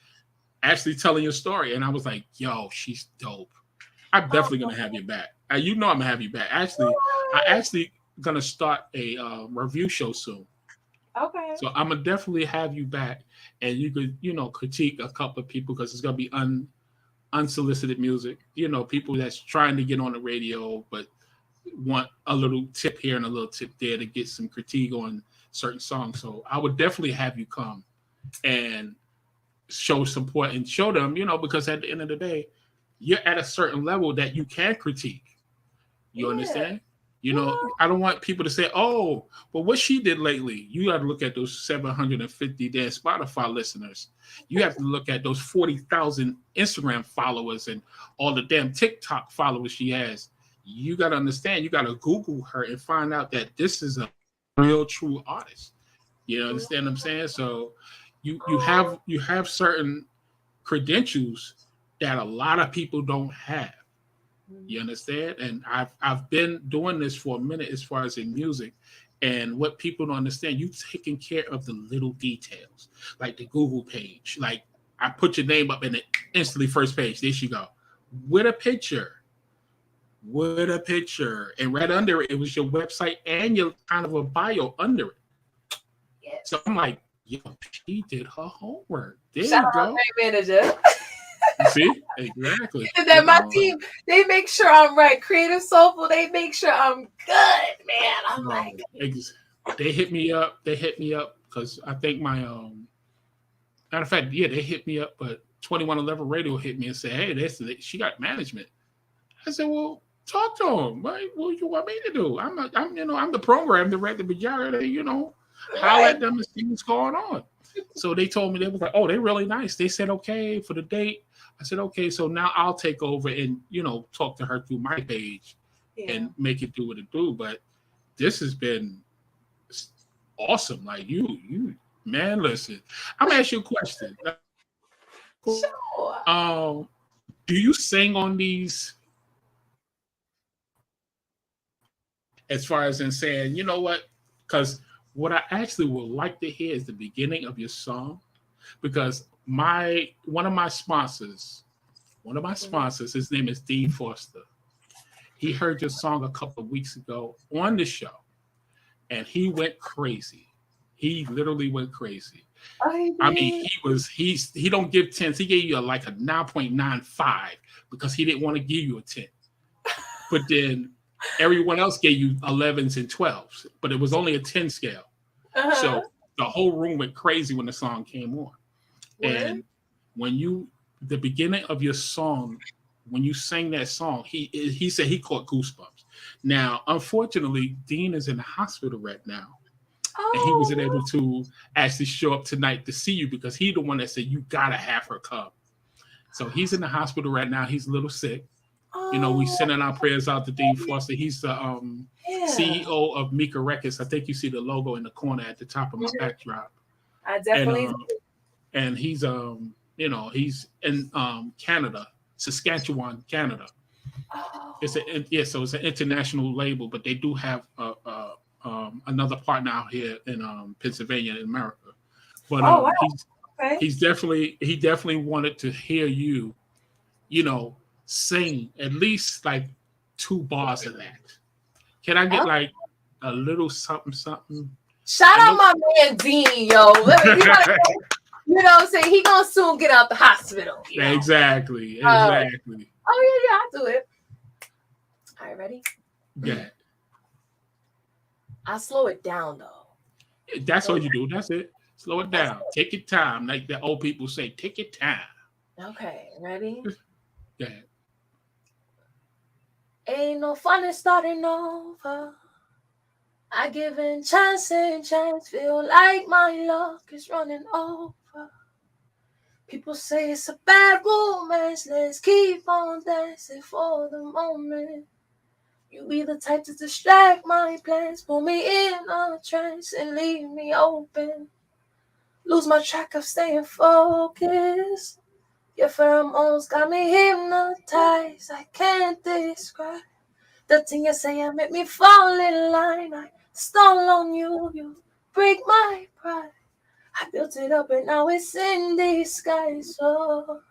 actually telling your story, and I was like, yo, she's dope. I'm definitely gonna have you back. I'm gonna have you back. Actually, I actually gonna start a review show soon. Okay. So I'm gonna definitely have you back, and you could, critique a couple of people, because it's gonna be unsolicited music. People that's trying to get on the radio, but want a little tip here and a little tip there to get some critique on certain songs. So I would definitely have you come and show support and show them, because at the end of the day, you're at a certain level that you can critique. You understand? I don't want people to say, oh, well, what she did lately. You got to look at those 750 damn Spotify listeners. You have to look at those 40,000 Instagram followers and all the damn TikTok followers she has. You got to understand, you got to Google her and find out that this is a real, true artist. You understand what I'm saying? So you have certain credentials that a lot of people don't have. You understand? And I've been doing this for a minute as far as in music. And what people don't understand, you taking care of the little details, like the Google page. Like I put your name up in it instantly, first page. There you go. With a picture. And right under it, it was your website and your kind of a bio under it. Yes. So I'm like, yo, she did her homework. There Shout you go. out my manager. See? Exactly. And then my team, they make sure I'm right. Creative Soulful, they make sure I'm good, man. I'm like, they hit me up because I think my matter of fact, they hit me up, but 2111 Radio hit me and said, hey, she got management. I said, well, talk to him. Right? What you want me to do? I'm the program director, but y'all holler at them and see what's going on. So they told me, they was like, oh, they're really nice. They said, okay, for the date. I said, okay, so now I'll take over and, talk to her through my page and make it do what it do. But this has been awesome. Like you, man, listen, I'm going to ask you a question. Sure. Do you sing on these? As far as in saying, you know what? Because what I actually would like to hear is the beginning of your song, because one of my sponsors, his name is Dean Foster. He heard your song a couple of weeks ago on the show, and he went crazy. He literally went crazy. I mean, he don't give 10s. He gave you like a 9.95 because he didn't want to give you a 10. But then everyone else gave you 11s and 12s, but it was only a 10 scale. Uh-huh. So the whole room went crazy when the song came on. What? And when the beginning of your song, when you sang that song, he said he caught goosebumps. Now, unfortunately, Dean is in the hospital right now. And he wasn't able to actually show up tonight to see you because he's the one that said, you got to have her come. So he's in the hospital right now. He's a little sick. We sending our prayers out to Dean Foster. He's the CEO of Mika Records. I think you see the logo in the corner at the top of my backdrop. I definitely do. And he's he's in Canada, Saskatchewan, Canada. Oh. So it's an international label, but they do have another partner out here in Pennsylvania, in America. But wow. he definitely wanted to hear you, sing at least like 2 bars of that. Can I get like a little something? Shout out my man Dean, yo. You know what I'm saying? He gonna soon get out the hospital. Exactly. Oh yeah, I'll do it. All right, ready? Yeah. I'll slow it down though. That's all you do. That's it. Slow it down. Take your time, like the old people say. Take your time. Okay, ready? Yeah. Ain't no fun in starting over. I give in chance and chance. Feel like my luck is running over. People say it's a bad romance. Let's keep on dancing for the moment. You be the type to distract my plans. Pull me in a trance and leave me open. Lose my track of staying focused. Your pheromones got me hypnotized. I can't describe the thing you say. Make me fall in line. I stall on you. You break my pride. I built it up and now it's in disguise. So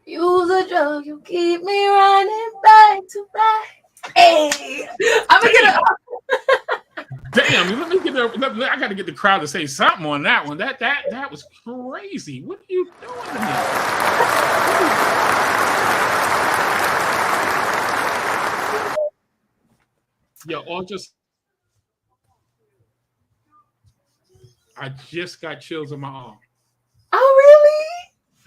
use a drug. You keep me running back to back. Hey, I'm gonna get up. Damn, let me get I got to get the crowd to say something on that one. That was crazy. What are you doing to me? Yo, all just I just got chills on my arm. Oh, really?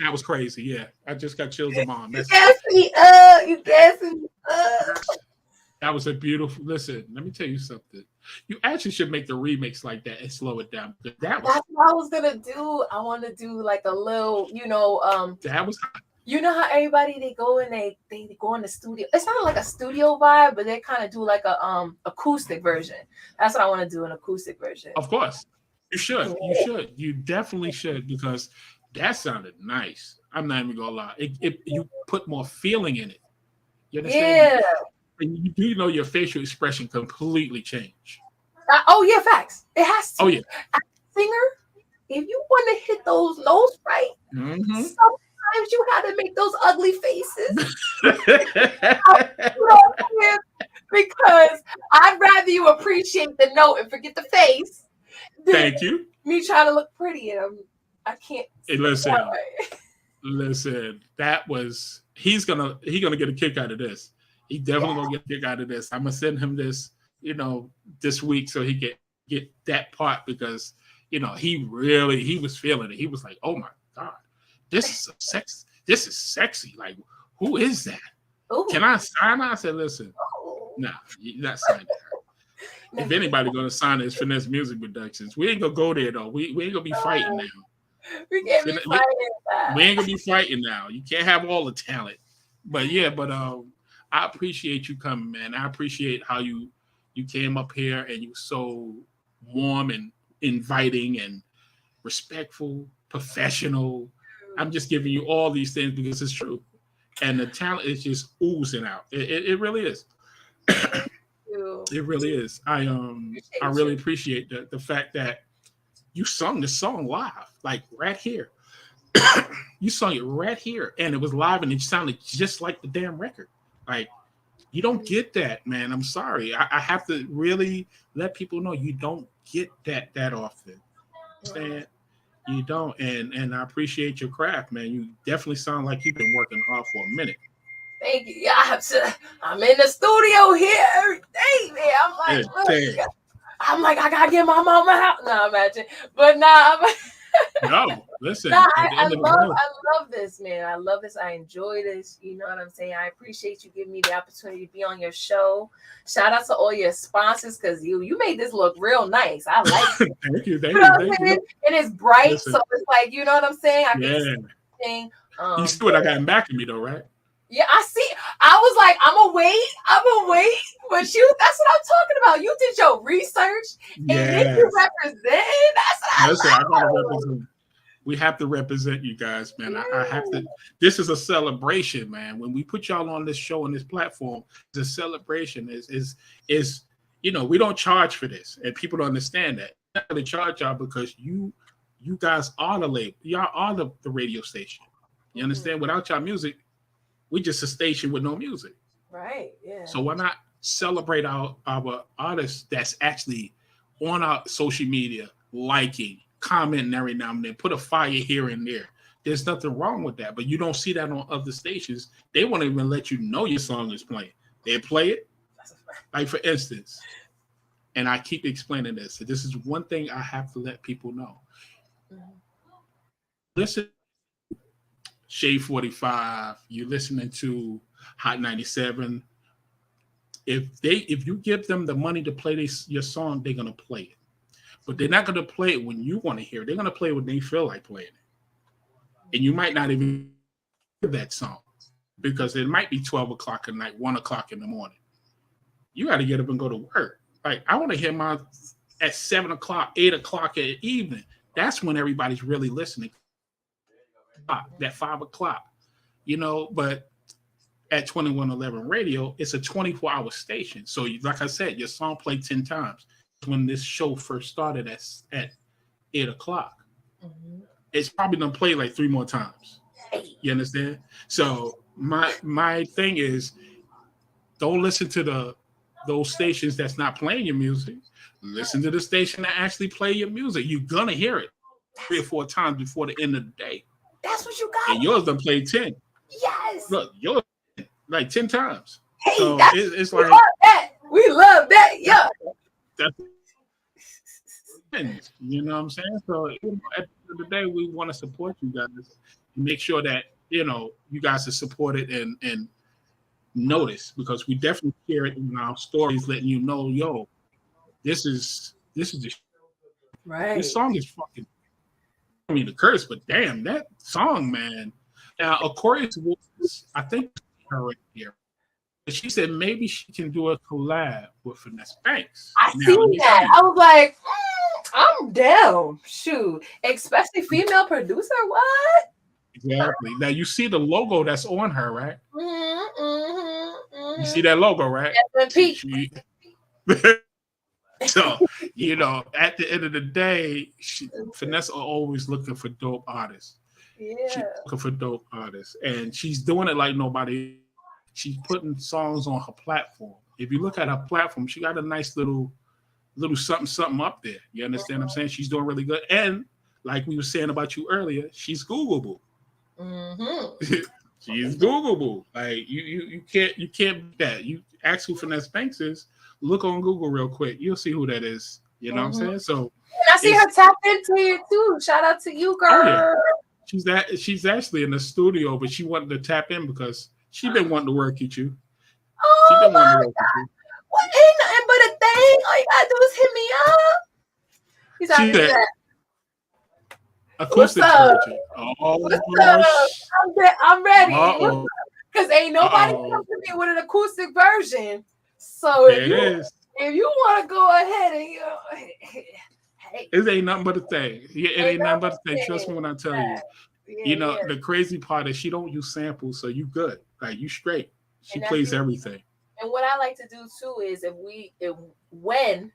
That was crazy. Yeah, I just got chills on my arm. You gassing me up. You gassing me up. That was a beautiful. Listen, let me tell you something. You actually should make the remix like that and slow it down. That was. That's what I was gonna do. I want to do like a little, That was. you know how everybody they go and they go in the studio. It's not like a studio vibe, but they kind of do like a acoustic version. That's what I want to do, an acoustic version. Of course, you should. You should. You definitely should because that sounded nice. I'm not even gonna lie. You put more feeling in it. You understand? Yeah. And you do know your facial expression completely changed. Oh yeah, facts. It has to. Oh yeah. As a singer, if you want to hit those notes right, sometimes you have to make those ugly faces. Because I'd rather you appreciate the note and forget the face. Thank you. Me trying to look pretty and I can't. Hey, listen. That was he's gonna get a kick out of this. He definitely gonna get a kick out of this. I'm gonna send him this, this week so he can get that part because he was feeling it. He was like, "Oh my God, this is sex. This is sexy. Like, who is that? Ooh. Can I sign her?" I said, "Listen, nah, you're not signing her. If anybody gonna sign this Finesse Music Productions, we ain't gonna go there though. We ain't gonna be fighting now. We can't be fighting that. We ain't gonna be fighting now. You can't have all the talent. But I appreciate you coming, man. I appreciate how you came up here and you were so warm and inviting and respectful, professional. I'm just giving you all these things because it's true. And the talent is just oozing out. It really is. It really is. I really appreciate the fact that you sung the song live, like right here. You sung it right here, and it was live, and it sounded just like the damn record. Like, you don't get that, man. I'm sorry. I have to really let people know you don't get that often. Understand? You don't, and I appreciate your craft, man. You definitely sound like you've been working hard for a minute. Thank you. Yeah, I'm in the studio here every day, man. I'm like, I gotta get my mama out. No, imagine, but No, listen. I love this, man. I love this. I enjoy this. You know what I'm saying? I appreciate you giving me the opportunity to be on your show. Shout out to all your sponsors because you made this look real nice. I like it. Thank you. And it's bright, so it's like, you know what I'm saying? You see what I got in back of me though, right? Yeah, I see. I was like, I'm gonna wait. But that's what I'm talking about. You did your research and then you represent. That's what I gotta represent. We have to represent you guys, man. Yeah. I have to. This is a celebration, man. When we put y'all on this show on this platform, it's a celebration. Is we don't charge for this, and people don't understand that. We're not gonna charge y'all because you guys are the label. Y'all are the radio station. You understand? Without y'all music, we just a station with no music. Right. Yeah. So why not celebrate our artists that's actually on our social media, liking, commenting every now and then, put a fire here and there. There's nothing wrong with that, but you don't see that on other stations. They won't even let you know your song is playing. They play it. Like for instance, and I keep explaining this. So this is one thing I have to let people know. Listen, Shade 45, you're listening to Hot 97. If you give them the money to play your song, they're gonna play it. But they're not gonna play it when you want to hear it. They're gonna play it when they feel like playing it. And you might not even hear that song because it might be 12 o'clock at night, 1 o'clock in the morning. You got to get up and go to work. Like, I want to hear mine at 7 o'clock, 8 o'clock in the evening. That's when everybody's really listening. That 5 o'clock, but at 2111 Radio, it's a 24-hour station. So like I said, your song played 10 times. When this show first started at 8 o'clock, it's probably gonna play like 3 more times. You understand? So my thing is, don't listen to those stations that's not playing your music. Listen to the station that actually play your music. You're gonna hear it 3 or 4 times before the end of the day. That's what you got. And yours done played 10. Yes. Look, yours like 10 times. Hey, so that's it's like We love that. Yeah. That's you know what I'm saying? So at the end of the day, we want to support you guys and make sure that you guys are supported and noticed, because we definitely share it in our stories, letting you know, yo, this is the Right. this song is fucking. I mean the curse, but damn that song, man. Now, Aquarius was, I think, her right here. She said maybe she can do a collab with Finesse Banks. I seen that. I was like, I'm down. Shoot. Especially female producer. What? Exactly. Now you see the logo that's on her, right? Mm-hmm. You see that logo, right? So, at the end of the day, Finesse are always looking for dope artists. Yeah. She's looking for dope artists. And she's doing it like nobody. She's putting songs on her platform. If you look at her platform, she got a nice little something up there. You understand what I'm saying? She's doing really good. And like we were saying about you earlier, she's Googleable. Mm-hmm. She's Googleable. Like you can't beat that. You ask who Finesse Banks is, look on Google real quick. You'll see who that is. You know what I'm saying? So and I see her tap into it too. Shout out to you, girl. Oh, yeah. She's actually in the studio, but she wanted to tap in because she been wanting to work with you. Oh, she been wanting to work with you. What ain't nothing but a thing? All you gotta do is hit me up. He's out She said, there. Acoustic version. I'm ready. Because ain't nobody come to me with an acoustic version. So if you want to go ahead and hey, it ain't nothing but a thing. Yeah, it ain't nothing but a thing. Trust me when I tell you. The crazy part is she don't use samples, so you good. Like you straight. She plays everything. And what I like to do too is when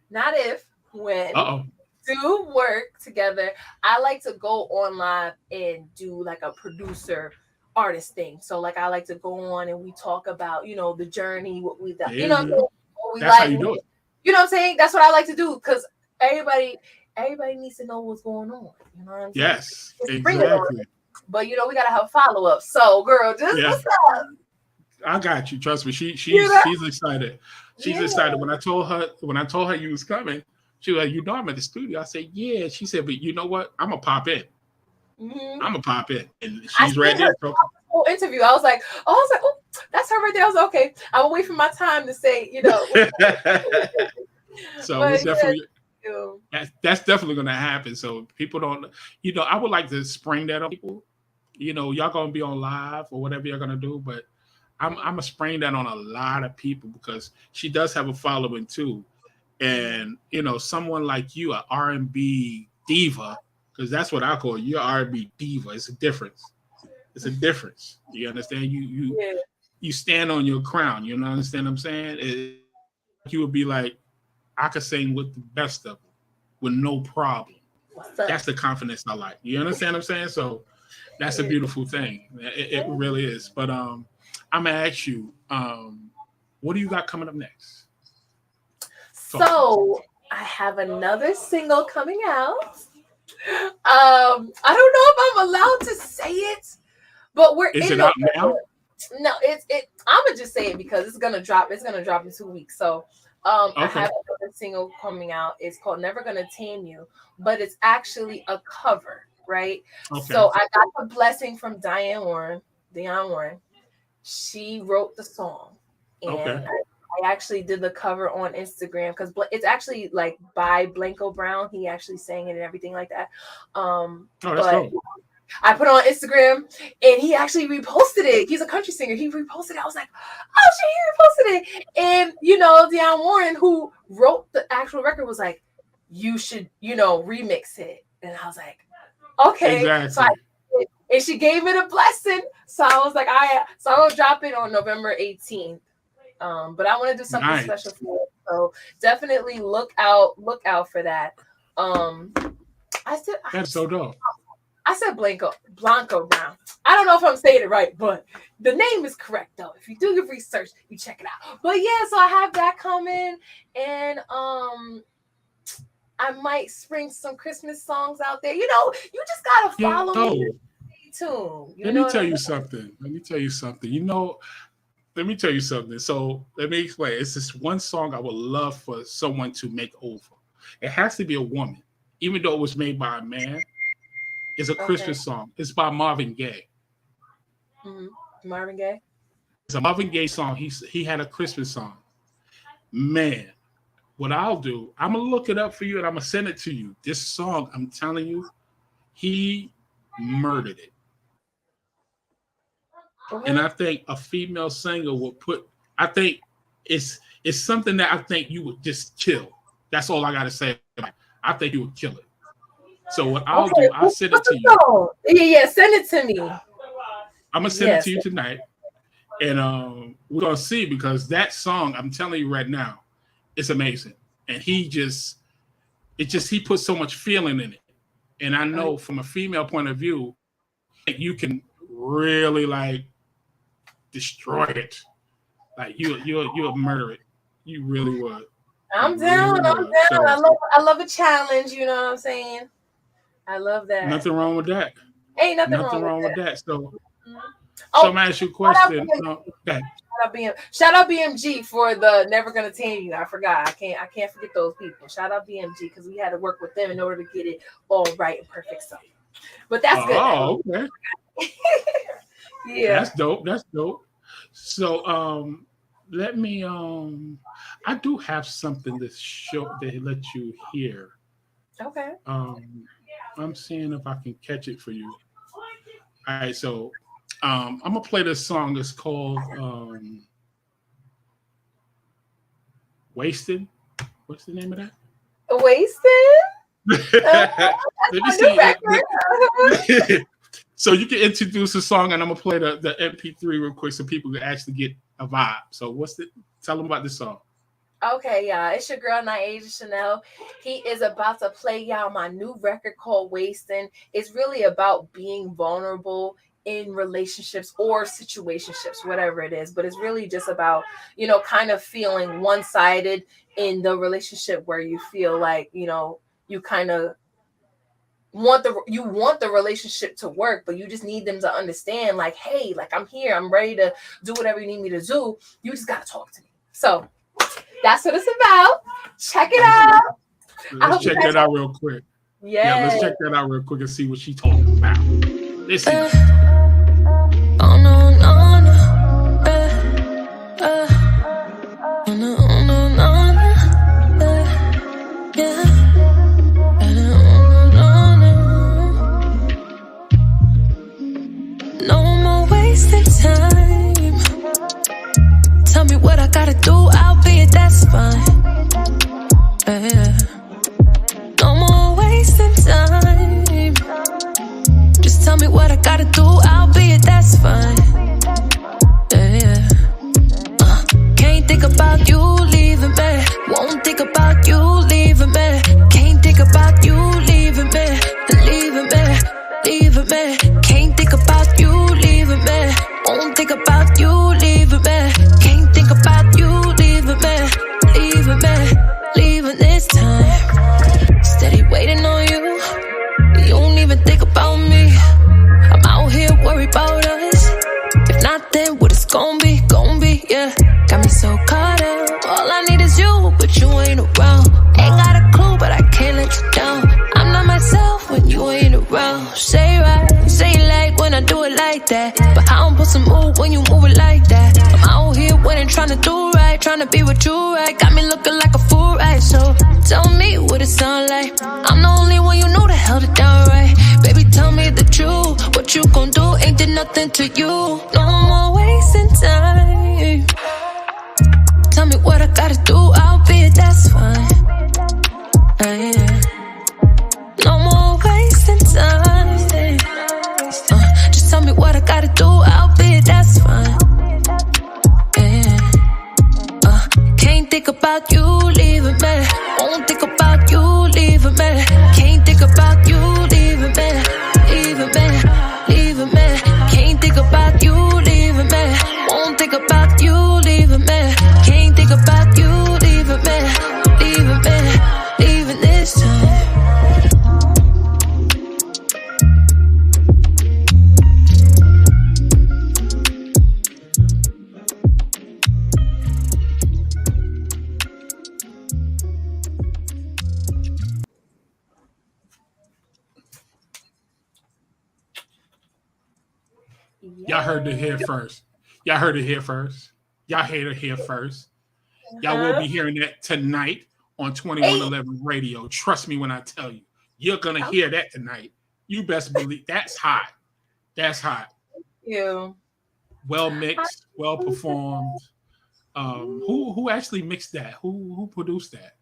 do work together, I like to go on live and do like a producer artist thing. So like I like to go on and we talk about the journey, what we've done. What we That's how you do it. You know what I'm saying? That's what I like to do because everybody needs to know what's going on. You know what I'm saying? Yes, exactly. But we gotta have follow up. So girl, what's up? I got you. Trust me. She's excited. She's excited. When I told her you was coming, she was like, I'm at the studio. I said, yeah. She said, but you know what? I'm gonna pop in. Mm-hmm. I'm gonna pop in, and she's right there. Whole interview, I was like, oh, that's her right there. I was like, okay. I will wait for my time to say, So it's definitely that's definitely gonna happen. So people don't, I would like to spring that on people. Y'all gonna be on live or whatever you're gonna do, but I'm gonna spring that on a lot of people because she does have a following too. And someone like you, an R&B diva, because that's what I call you, R&B diva. It's a difference. You understand? You stand on your crown. You understand what I'm saying? You would be like, I could sing with the best of them with no problem. That's the confidence I like. You understand what I'm saying? So that's a beautiful thing. It really is. But I'm gonna ask you, what do you got coming up next? So I have another single coming out. I don't know if I'm allowed to say it, but Is it out now? No, I'm gonna just say it because it's gonna drop. It's gonna drop in 2 weeks. So I have another single coming out. It's called "Never Gonna Tame You," but it's actually a cover, right? Okay. So I got the blessing from Diane Warren. She wrote the song, and I actually did the cover on Instagram because it's actually like by Blanco Brown. He actually sang it and everything like that. That's cool. I put it on Instagram and he actually reposted it. He's a country singer. He reposted it. I was like, oh shit, he reposted it. And Dionne Warren, who wrote the actual record, was like, you should, remix it. And I was like, okay. Exactly. So and she gave it a blessing. So I was like, so I'm gonna drop it on November 18th. But I want to do something special for it. So definitely look out for that. That's so dope. I said Blanco Brown. I don't know if I'm saying it right, but the name is correct though. If you do your research, you check it out. But yeah, so I have that coming, and I might spring some Christmas songs out there. You just gotta follow me. Stay tuned. Let me tell you something. let me tell you something. So let me explain. It's this one song I would love for someone to make over. It has to be a woman, even though it was made by a man. It's a Christmas song. It's by Marvin Gaye. Mm-hmm. Marvin Gaye. It's a Marvin Gaye song. He had a Christmas song. Man, what I'll do, I'm gonna look it up for you and I'm gonna send it to you. This song, I'm telling you, he murdered it. And I think a female singer would put. I think it's something that I think you would just kill. That's all I gotta say. I think you would kill it. So what I'll do, I'll send it to you. Yeah, send it to me. I'm gonna send it to you tonight, and we're gonna see, because that song, I'm telling you right now, it's amazing. And he put so much feeling in it. And I know from a female point of view, you can really like destroy it. Like you'll murder it. You really would. I'm down. Really I'm down. So, I love a challenge. You know what I'm saying? I love that. Nothing wrong with that. Ain't nothing wrong with that. So I'm gonna ask you a question. Shout out BMG for the Never Gonna Tame You. I forgot. I can't forget those people. Shout out BMG, because we had to work with them in order to get it all right and perfect stuff. But that's good. Oh, okay. Yeah. That's dope. So let me I do have something to show to let you hear. Okay. I'm seeing if I can catch it for you. All right, so I'm gonna play this song. It's called Wasted. What's the name of that? Wasted? Let me see. So you can introduce the song, and I'm gonna play the MP3 real quick so people can actually get a vibe. So tell them about this song. Okay, y'all. It's your girl, Nyasia Chane'l. He is about to play y'all my new record called Wasting. It's really about being vulnerable in relationships or situationships, whatever it is. But it's really just about, kind of feeling one-sided in the relationship where you feel like, you kind of want the relationship to work, but you just need them to understand, like, hey, like, I'm here. I'm ready to do whatever you need me to do. You just got to talk to me. So that's what it's about. Check it out. Let's check that out real quick. Yeah, let's check that out real quick and see what she's talking about. Listen. Oh no, no, no. Oh no, no, no, no. Yeah. No more wasting time. Tell me what I gotta do, I'll be it, that's fine. Yeah. No more wasting time. Just tell me what I gotta do, I'll be it, that's fine. Yeah. Can't think about you leaving me. Won't think about you leaving me. Can't think about you leaving me. Leaving me, leaving me. Can't think about you leaving me. Won't think about you leaving me. Can't think about you leaving me. Leaving me, leaving this time. Steady waiting on you. You don't even think about me. I'm out here worried about us. If not, then what it's gonna be, yeah. Got me so caught up. All I need is you, but you ain't around. Ain't got a clue, but I can't let you down. I'm not myself when you ain't around. Say right, say it like when I do it like that. But I don't put some move when you move it like that. I'm out here winning, trying to do right, trying to be with you right. Got me looking like a fool, right? So tell me what it sound like. I'm the only one you know that held it down right. Baby, tell me the truth. What you gon' do ain't did nothing to you. No more wasting time. Tell me what I gotta do, I'll be it, that's fine. Yeah. No more wasting time. Just tell me what I gotta do, I'll be it, that's fine. Yeah. Can't think about you leaving me. Won't think about you leaving me. Can't think about you leaving me. Leaving me, leaving me. Can't think about you leaving me. Won't think about you leaving me. Can't think about you leaving me. Leaving me, leaving this time. Y'all heard it here first. Y'all heard it here first. Y'all heard it here first. Y'all will be hearing that tonight on 2111 Radio. Trust me when I tell you. You're going to hear that tonight. You best believe that's hot. That's hot. Thank you. Well mixed, well performed. Who actually mixed that? Who produced that?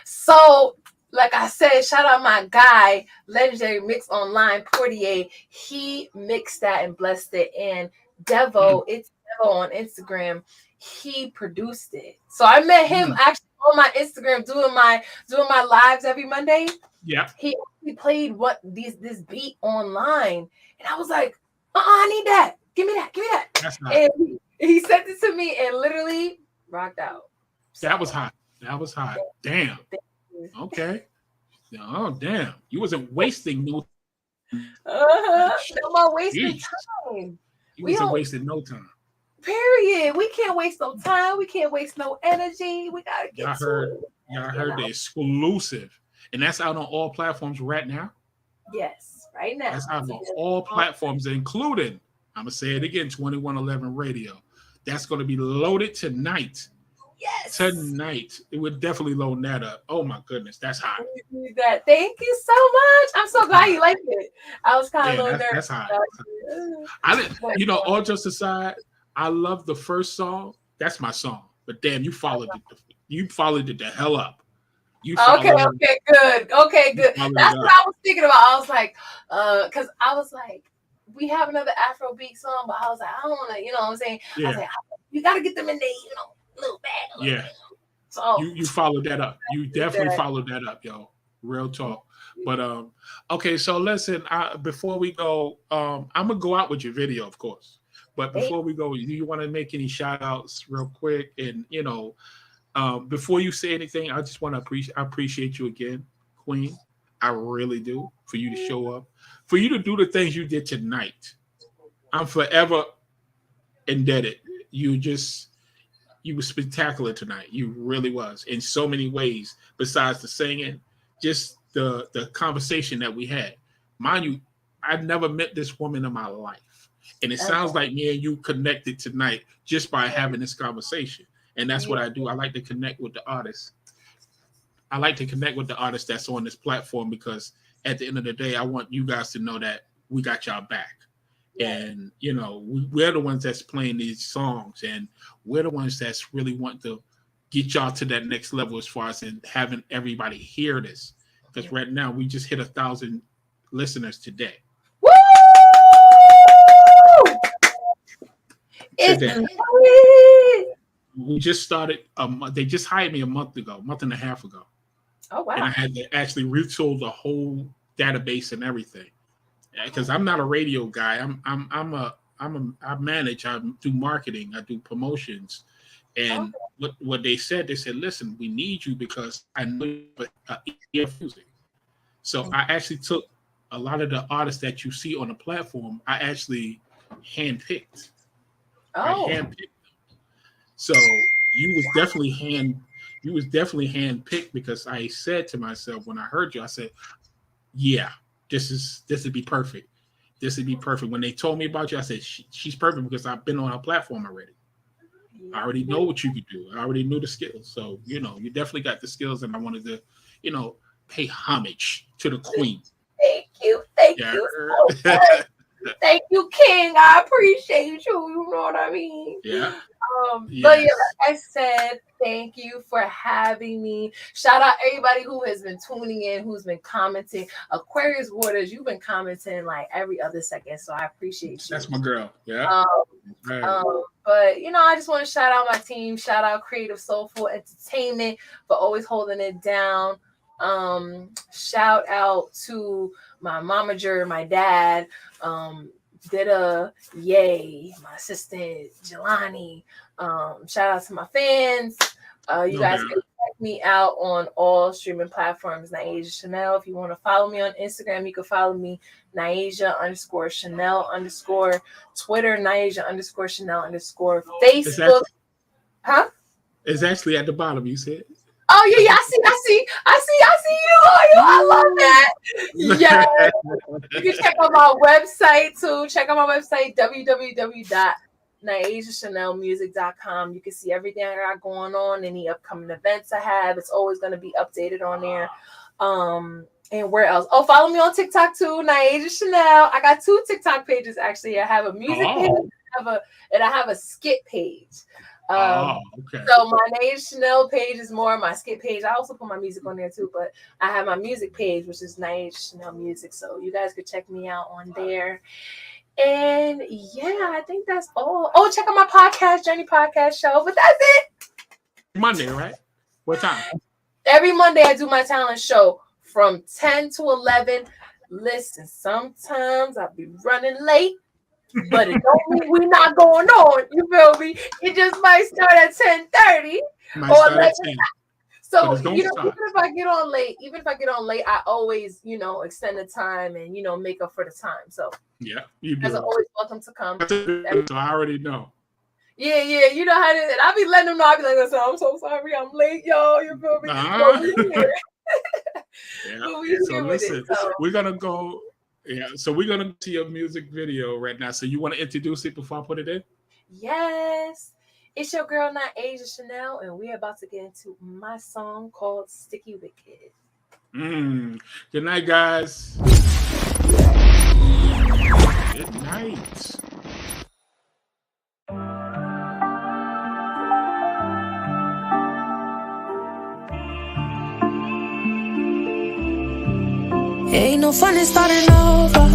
So, like I said, shout out my guy, Legendary Mix Online, Portier. He mixed that and blessed it. And Devo, it's Devo on Instagram. He produced it. So I met him actually on my Instagram doing my lives every Monday. Yeah. He played this beat online. And I was like, I need that. Give me that. That's not. And he sent it to me and literally rocked out. That was hot. Damn. Okay. Oh, damn. You wasn't wasting no No more wasting time. You wasn't wasting no time. Period. We can't waste no time. We can't waste no energy. We gotta get Y'all heard the exclusive. And that's out on all platforms right now? Yes, right now. That's out on all platforms, including, I'm going to say it again, 2111 Radio. That's going to be loaded tonight. Yes. Tonight. It would definitely load that up. Oh, my goodness. That's hot. Thank you so much. I'm so glad you liked it. I was kind of a little nervous. That's hot. I didn't, all jokes aside, I love the first song. That's my song. But damn, you followed it the hell up. Okay, good. That's what I was thinking about. I was like, because I was like, we have another Afrobeat song, but I was like, I don't want to, you know what I'm saying? Yeah. I was like, you got to get them in there, little bag. Yeah. So you followed that up. You definitely followed that up, yo. Real talk. But okay, so listen, before we go, I'm gonna go out with your video, of course. But before we go, do you want to make any shout outs real quick? And before you say anything, I just want to appreciate you again, Queen. I really do, for you to show up, for you to do the things you did tonight. I'm forever indebted. You were spectacular tonight. You really was, in so many ways. Besides the singing, just the conversation that we had. Mind you, I've never met this woman in my life. And it sounds like me and you connected tonight just by having this conversation. And that's what I do. I like to connect with the artists. I like to connect with the artists that's on this platform, because at the end of the day, I want you guys to know that we got y'all back. And, we're the ones that's playing these songs, and we're the ones that's really want to get y'all to that next level as far as having everybody hear this. Because right now we just hit 1,000 listeners today. Woo! We just started. They just hired me a month and a half ago. Oh wow! And I had to actually retool the whole database and everything, because I'm not a radio guy. I manage. I do marketing. I do promotions. And what they said, listen, we need you because I know you're music. So I actually took a lot of the artists that you see on the platform. I actually handpicked. I handpicked them. So you was definitely handpicked, because I said to myself when I heard you, I said, yeah, this would be perfect. This would be perfect. When they told me about you, I said, she's perfect because I've been on her platform already. I already know what you could do. I already knew the skills. So, you definitely got the skills, and I wanted to, pay homage to the queen. Thank you. Thank you so much. Thank you, King. I appreciate you. You know what I mean? Yeah. But yeah, like I said, thank you for having me. Shout out everybody who has been tuning in, who's been commenting. Aquarius Waters, you've been commenting like every other second, so I appreciate you. That's my girl. Yeah. But I just want to shout out my team. Shout out Creative Soulful Entertainment for always holding it down. Shout out to my momager, my dad, Ditta, Yay, my assistant Jelani. Shout out to my fans. You guys can check me out on all streaming platforms. Nyasia Chane'l. If you want to follow me on Instagram, you can follow me Nyasia_Chane'l_. Twitter, Nyasia_Chane'l_. Facebook. It's actually at the bottom. You said. Oh yeah, I see you. Oh, I love that. Yeah. You can check out my website too. Check out my website, www.NyasiaChane'lmusic.com. You can see everything I got going on, any upcoming events I have. It's always going to be updated on there. And where else? Oh, follow me on TikTok too, Nyasia Chane'l. I got 2 TikTok pages actually. I have a music page and I have a skit page. Okay. So my Nyasia Chane'l page is more my skit page. I also put my music on there too, but I have my music page, which is Nyasia Chane'l Music. So you guys could check me out on there. And yeah, I think that's all. Oh, check out my podcast, Journey Podcast Show. But that's it. Monday, right? What time? Every Monday I do my talent show from 10 to 11. Listen, sometimes I'll be running late, but it don't mean we're not going on. You feel me? It just might start at 10:30 or 11. So even if I get on late, I always, extend the time and make up for the time. So yeah, you guys are always welcome to come. So I already know. Yeah, you know how it is. And I'll be letting them know. I'll be like, listen, I'm so sorry, I'm late, y'all. You feel me? So listen, we're gonna go. Yeah, so we're gonna see your music video right now. So you want to introduce it before I put it in? Yes. It's your girl, Nyasia Chane'l, and we're about to get into my song called Sticky Wicked. Good night, guys. Good night. Ain't no fun in starting over.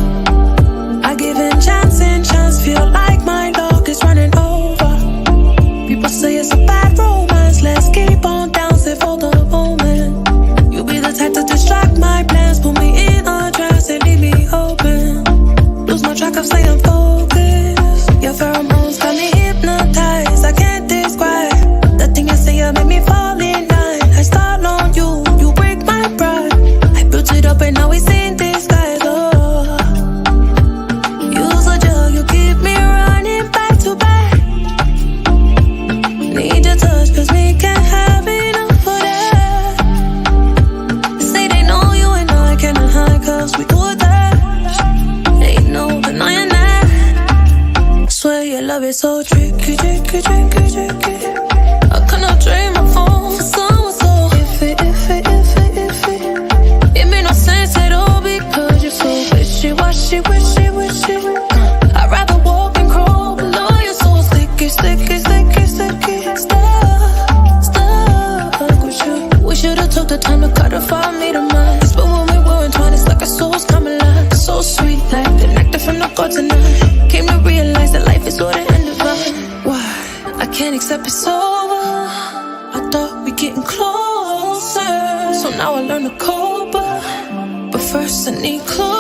I give in chance and chance. Feel like my dog is running over. People say it's a bad romance. Let's keep on dancing for the moment. You be the type to distract my plans. Put me in a trance and leave me open. Lose my track of staying focused. Your pheromones got me hypnotized. I can't describe the thing you say. You make me fall in line. I start on you. You break my pride. I built it up and now it's in disguise. Oh, use a drug. You keep me running back to back. Need your touch, cause we can't have enough of that. Say they know you and I cannot hide, cause we do that. Ain't no denying that. Swear your love is so tricky, tricky, tricky, tricky. I cannot trade my phone for someone so iffy. It made no sense at all because you're so wishy-washy, wishy-wishy. I'd rather walk and crawl, but no, you're so sticky, sticky, sticky, sticky. Stuck with you. We should've took the time to codify me to mine. But when we were entwined, it's like our souls come alive. So sweet, like the nectar from the gods tonight. Came to realize that life is what it ended divine. Why? I can't accept it's over. I thought we getting closer. So now I learn to cope. But first I need clothes.